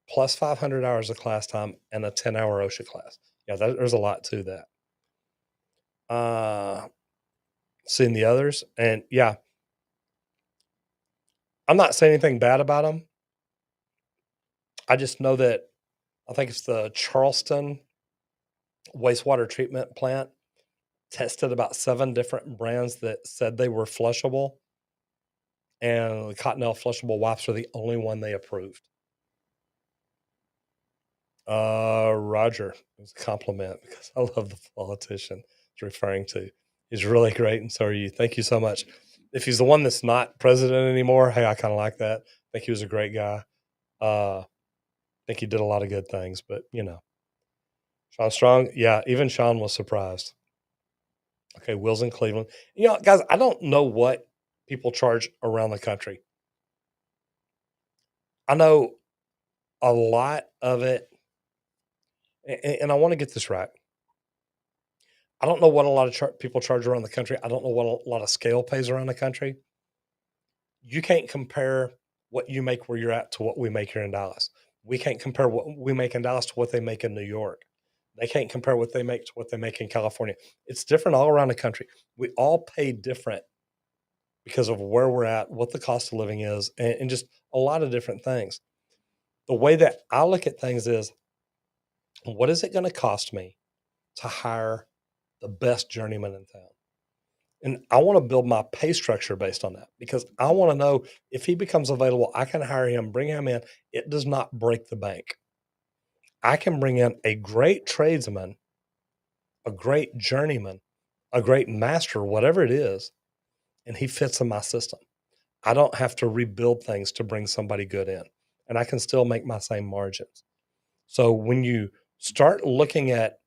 plus 500 hours of class time and a 10-hour OSHA class. Yeah, there's a lot to that. Seeing the others, and yeah, I'm not saying anything bad about them. I just know that I think it's the Charleston wastewater treatment plant tested about 7 different brands that said they were flushable, and the Cottonelle flushable wipes are the only one they approved. Roger, it was a compliment because I love the politician he's referring to. He's really great, and so are you. Thank you so much. If he's the one that's not president anymore, hey, I kind of like that. I think he was a great guy. I think he did a lot of good things, but Sean Strong, yeah, even Sean was surprised. Okay, Will's in Cleveland. Guys, I don't know what people charge around the country. I know a lot of it, and I want to get this right. I don't know what a lot of people charge around the country. I don't know what a lot of scale pays around the country. You can't compare what you make where you're at to what we make here in Dallas. We can't compare what we make in Dallas to what they make in New York. They can't compare what they make to what they make in California. It's different all around the country. We all pay different because of where we're at, what the cost of living is, and just a lot of different things. The way that I look at things is, what is it going to cost me to hire the best journeyman in town? And I want to build my pay structure based on that because I want to know if he becomes available, I can hire him, bring him in. It does not break the bank. I can bring in a great tradesman, a great journeyman, a great master, whatever it is, and he fits in my system. I don't have to rebuild things to bring somebody good in, and I can still make my same margins. So when you start looking at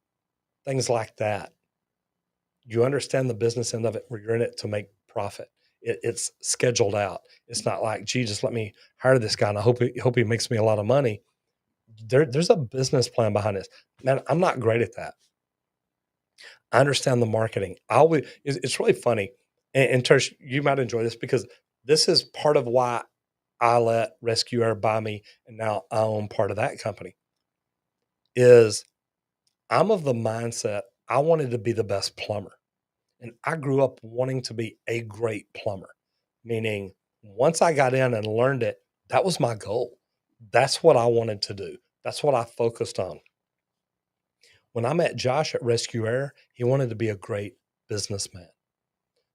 things like that, you understand the business end of it where you're in it to make profit. It's scheduled out. It's not like, gee, just let me hire this guy and I hope he makes me a lot of money. There's a business plan behind this. Man, I'm not great at that. I understand the marketing. It's really funny. And Tersh, you might enjoy this because this is part of why I let Rescue Air buy me, and now I own part of that company. Is I'm of the mindset I wanted to be the best plumber. And I grew up wanting to be a great plumber, meaning once I got in and learned it, that was my goal. That's what I wanted to do. That's what I focused on. When I met Josh at Rescue Air, he wanted to be a great businessman.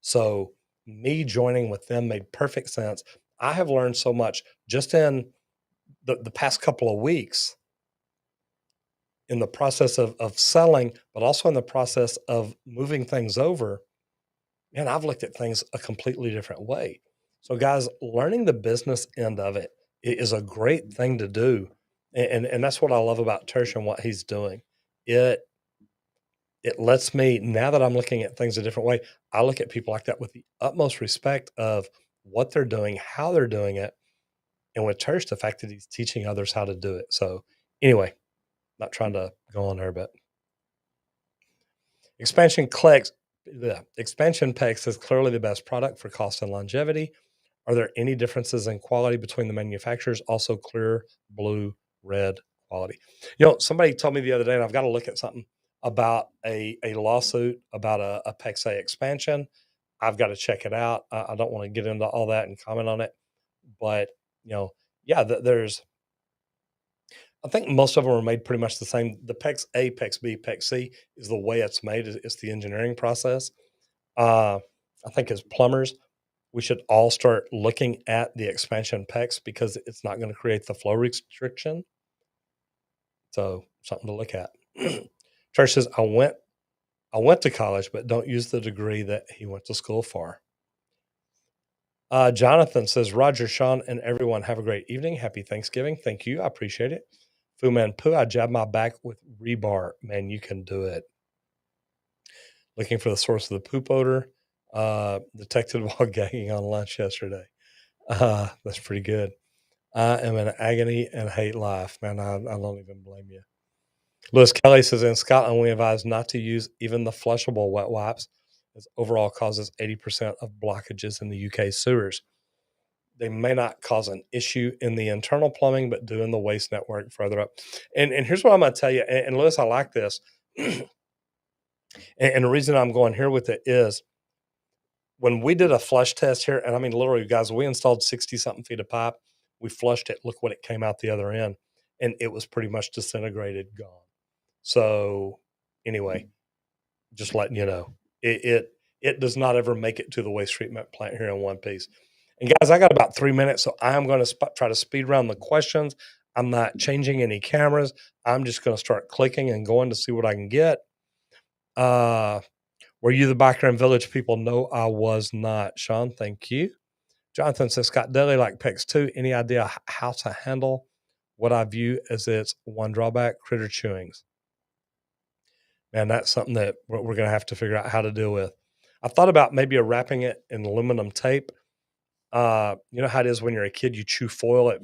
So me joining with them made perfect sense. I have learned so much just in the past couple of weeks in the process of selling, but also in the process of moving things over. Man, I've looked at things a completely different way. So, guys, learning the business end of it is a great thing to do, and that's what I love about Tersh and what he's doing. It it lets me, now that I'm looking at things a different way, I look at people like that with the utmost respect of what they're doing, how they're doing it, and with Tersh, the fact that he's teaching others how to do it. So, anyway, not trying to go on there, but expansion clicks. The expansion pegs is clearly the best product for cost and longevity. Are there any differences in quality between the manufacturers? Also, clear, blue, red quality. Somebody told me the other day, and I've got to look at something about a lawsuit about a PEX-A expansion. I've got to check it out. I don't want to get into all that and comment on it, but yeah, there's. I think most of them are made pretty much the same. The PEX-A, PEX-B, PEX-C is the way it's made. It's the engineering process. Uh, I think as plumbers, we should all start looking at the expansion PEX because it's not going to create the flow restriction. So something to look at. Church says, I went to college, but don't use the degree that he went to school for. Jonathan says, Roger, Sean, and everyone have a great evening. Happy Thanksgiving. Thank you. I appreciate it. Fu Man Poo, I jab my back with rebar. Man, you can do it. Looking for the source of the poop odor. Detected while gagging on lunch yesterday. That's pretty good. I am in agony and hate life. Man, I don't even blame you. Lewis Kelly says, in Scotland, we advise not to use even the flushable wet wipes, as overall causes 80% of blockages in the UK sewers. They may not cause an issue in the internal plumbing, but do in the waste network further up. And here's what I'm going to tell you. And Lewis, I like this. And the reason I'm going here with it is when we did a flush test here, and I mean, literally, guys, we installed 60 something feet of pipe. We flushed it. Look what it came out the other end. And it was pretty much disintegrated, gone. So, anyway, just letting you know, it does not ever make it to the waste treatment plant here in one piece. And guys, I got about 3 minutes, so I'm going to try to speed around the questions. I'm not changing any cameras. I'm just going to start clicking and going to see what I can get. Were you the background village people? No, I was not. Sean, thank you. Jonathan says, Scott Daly, like PEX 2, any idea how to handle what I view as its one drawback, critter chewings? Man, that's something that we're going to have to figure out how to deal with. I thought about maybe wrapping it in aluminum tape. You know how it is when you're a kid, you chew foil, it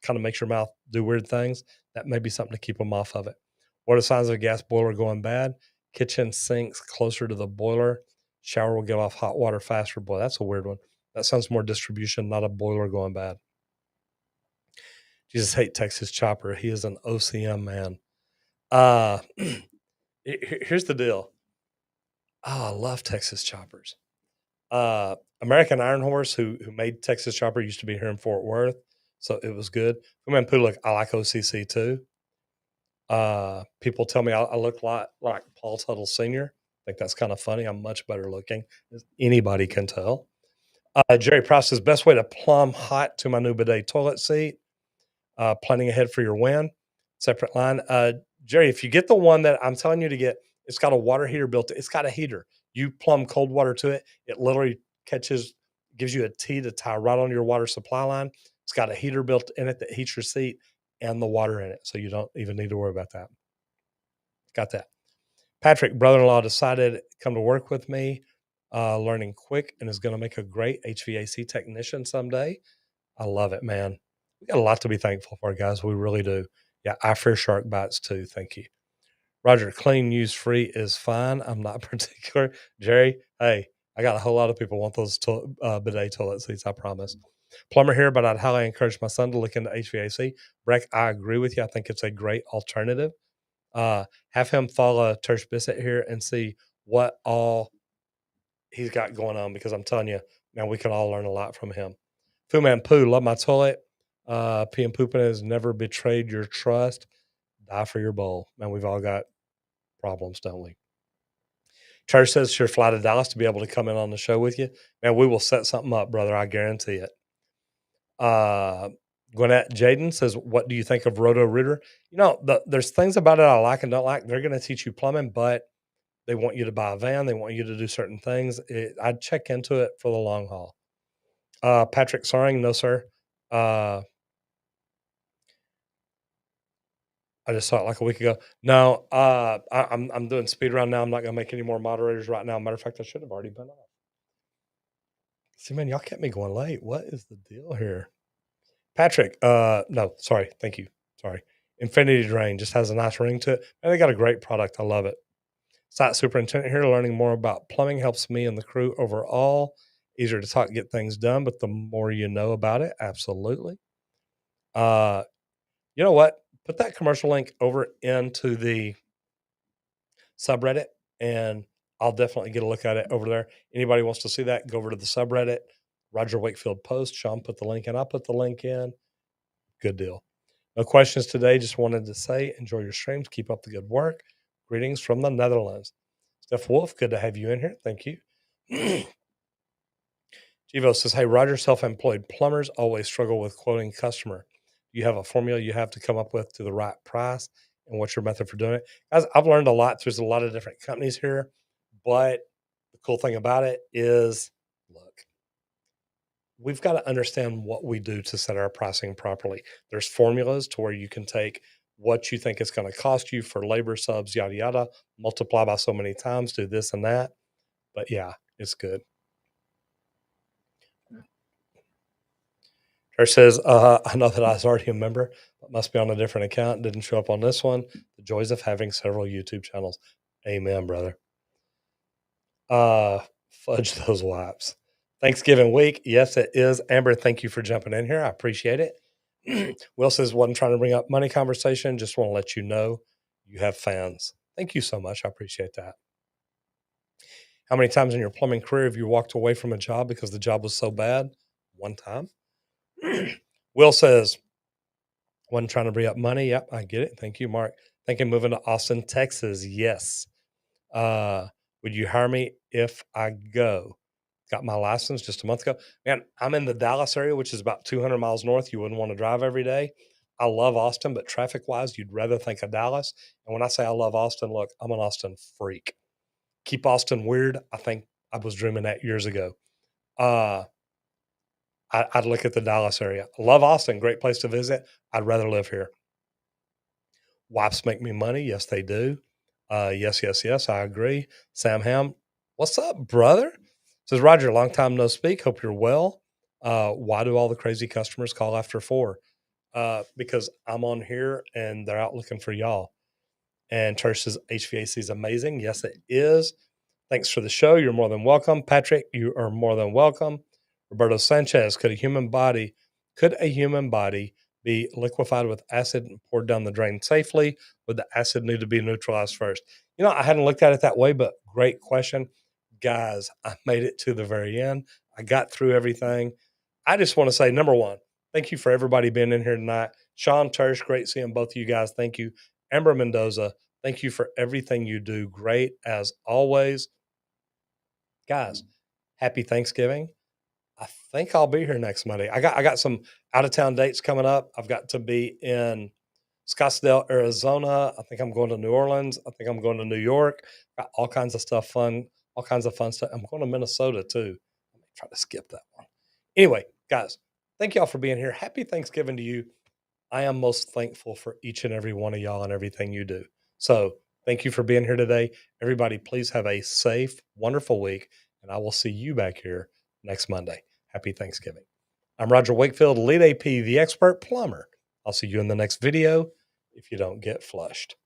kind of makes your mouth do weird things. That may be something to keep them off of it. What are signs of a gas boiler going bad? Kitchen sinks closer to the boiler. Shower will give off hot water faster. Boy, that's a weird one. That sounds more distribution, not a boiler going bad. Jesus hate Texas Chopper. He is an OCM man. Here's the deal. Oh, I love Texas Choppers. American Iron Horse, who made Texas Chopper, used to be here in Fort Worth, so it was good. Look, I like OCC too. People tell me I look like Paul Tuttle Sr. I think that's kind of funny. I'm much better looking, as anybody can tell. Jerry Price says, best way to plumb hot to my new bidet toilet seat. Planning ahead for your win. Separate line. Jerry, if you get the one that I'm telling you to get, it's got a water heater built in. It's got a heater. You plumb cold water to it. It literally gives you a T to tie right on your water supply line. It's got a heater built in it that heats your seat and the water in it. So you don't even need to worry about that. Got that. Patrick, brother-in-law, decided to come to work with me, learning quick, and is going to make a great HVAC technician someday. I love it, man. We got a lot to be thankful for, guys. We really do. Yeah, I fear shark bites too. Thank you. Roger, clean, use free is fine. I'm not particular. Jerry, hey, I got a whole lot of people want those bidet toilet seats, I promise. Plumber here, but I'd highly encourage my son to look into HVAC. Breck, I agree with you. I think it's a great alternative. Have him follow Tersh Bissett here and see what all he's got going on, because I'm telling you, man, we can all learn a lot from him. Fu Man Poo, love my toilet. Pee and pooping has never betrayed your trust. Die for your bowl. Man, we've all got problems, don't we? Church says she'll fly to Dallas to be able to come in on the show with you. Man, we will set something up, brother. I guarantee it. Uh, Gwinnett Jaden says, "What do you think of Roto Rooter?" There's things about it I like and don't like. They're going to teach you plumbing, but they want you to buy a van. They want you to do certain things. I'd check into it for the long haul. Patrick Soring, no sir. I just saw it like a week ago. No, I'm doing speed round now. I'm not going to make any more moderators right now. Matter of fact, I should have already been off. See, man, y'all kept me going late. What is the deal here? Patrick, no, sorry. Thank you. Sorry. Infinity Drain just has a nice ring to it. And they got a great product. I love it. Site superintendent here, learning more about plumbing helps me and the crew overall. Easier to talk, get things done, but the more you know about it, absolutely. You know what? Put that commercial link over into the subreddit, and I'll definitely get a look at it over there. Anybody wants to see that, go over to the subreddit. Roger Wakefield post. Sean put the link in. I put the link in. Good deal. No questions today. Just wanted to say, enjoy your streams. Keep up the good work. Greetings from the Netherlands. Steph Wolf, good to have you in here. Thank you. Givo says, hey, Roger, self-employed plumbers always struggle with quoting customer. You have a formula you have to come up with to the right price, and what's your method for doing it? Guys, I've learned a lot. There's a lot of different companies here, but the cool thing about it is, look, we've got to understand what we do to set our pricing properly. There's formulas to where you can take what you think it's going to cost you for labor, subs, yada, yada, multiply by so many times, do this and that. But yeah, it's good. Her says, I know that I was already a member, but must be on a different account. Didn't show up on this one. The joys of having several YouTube channels. Amen, brother. Fudge those wipes. Thanksgiving week. Yes, it is. Amber, thank you for jumping in here. I appreciate it. Will says, wasn't trying to bring up money conversation. Just want to let you know you have fans. Thank you so much. I appreciate that. How many times in your plumbing career have you walked away from a job because the job was so bad? One time. Will says, wasn't trying to bring up money. Yep, I get it. Thank you, Mark. Thinking moving to Austin, Texas. Yes. Would you hire me if I go? Got my license just a month ago. Man, I'm in the Dallas area, which is about 200 miles north. You wouldn't want to drive every day. I love Austin, but traffic wise, you'd rather think of Dallas. And when I say I love Austin, look, I'm an Austin freak. Keep Austin weird. I think I was dreaming that years ago. I'd look at the Dallas area. Love Austin, great place to visit. I'd rather live here. Wipes make me money. Yes, they do. Yes, yes, yes. I agree. Sam Ham, what's up, brother? Says Roger, long time no speak. Hope you're well. Why do all the crazy customers call after 4? Because I'm on here and they're out looking for y'all. And Tersh's HVAC is amazing. Yes, it is. Thanks for the show. You're more than welcome. Patrick, you are more than welcome. Roberto Sanchez, could a human body be liquefied with acid and poured down the drain safely? Would the acid need to be neutralized first? I hadn't looked at it that way, but great question. Guys, I made it to the very end. I got through everything. I just want to say, number one, thank you for everybody being in here tonight. Sean Tersh, great seeing both of you guys. Thank you. Amber Mendoza, thank you for everything you do. Great as always. Guys, happy Thanksgiving. I think I'll be here next Monday. I got some out of town dates coming up. I've got to be in Scottsdale, Arizona. I think I'm going to New Orleans. I think I'm going to New York. Got all kinds of stuff fun, all kinds of fun stuff. I'm going to Minnesota too. Let me try to skip that one. Anyway, guys, thank y'all for being here. Happy Thanksgiving to you. I am most thankful for each and every one of y'all and everything you do. So thank you for being here today. Everybody, please have a safe, wonderful week, and I will see you back here next Monday. Happy Thanksgiving. I'm Roger Wakefield, Lead AP, the expert plumber. I'll see you in the next video if you don't get flushed.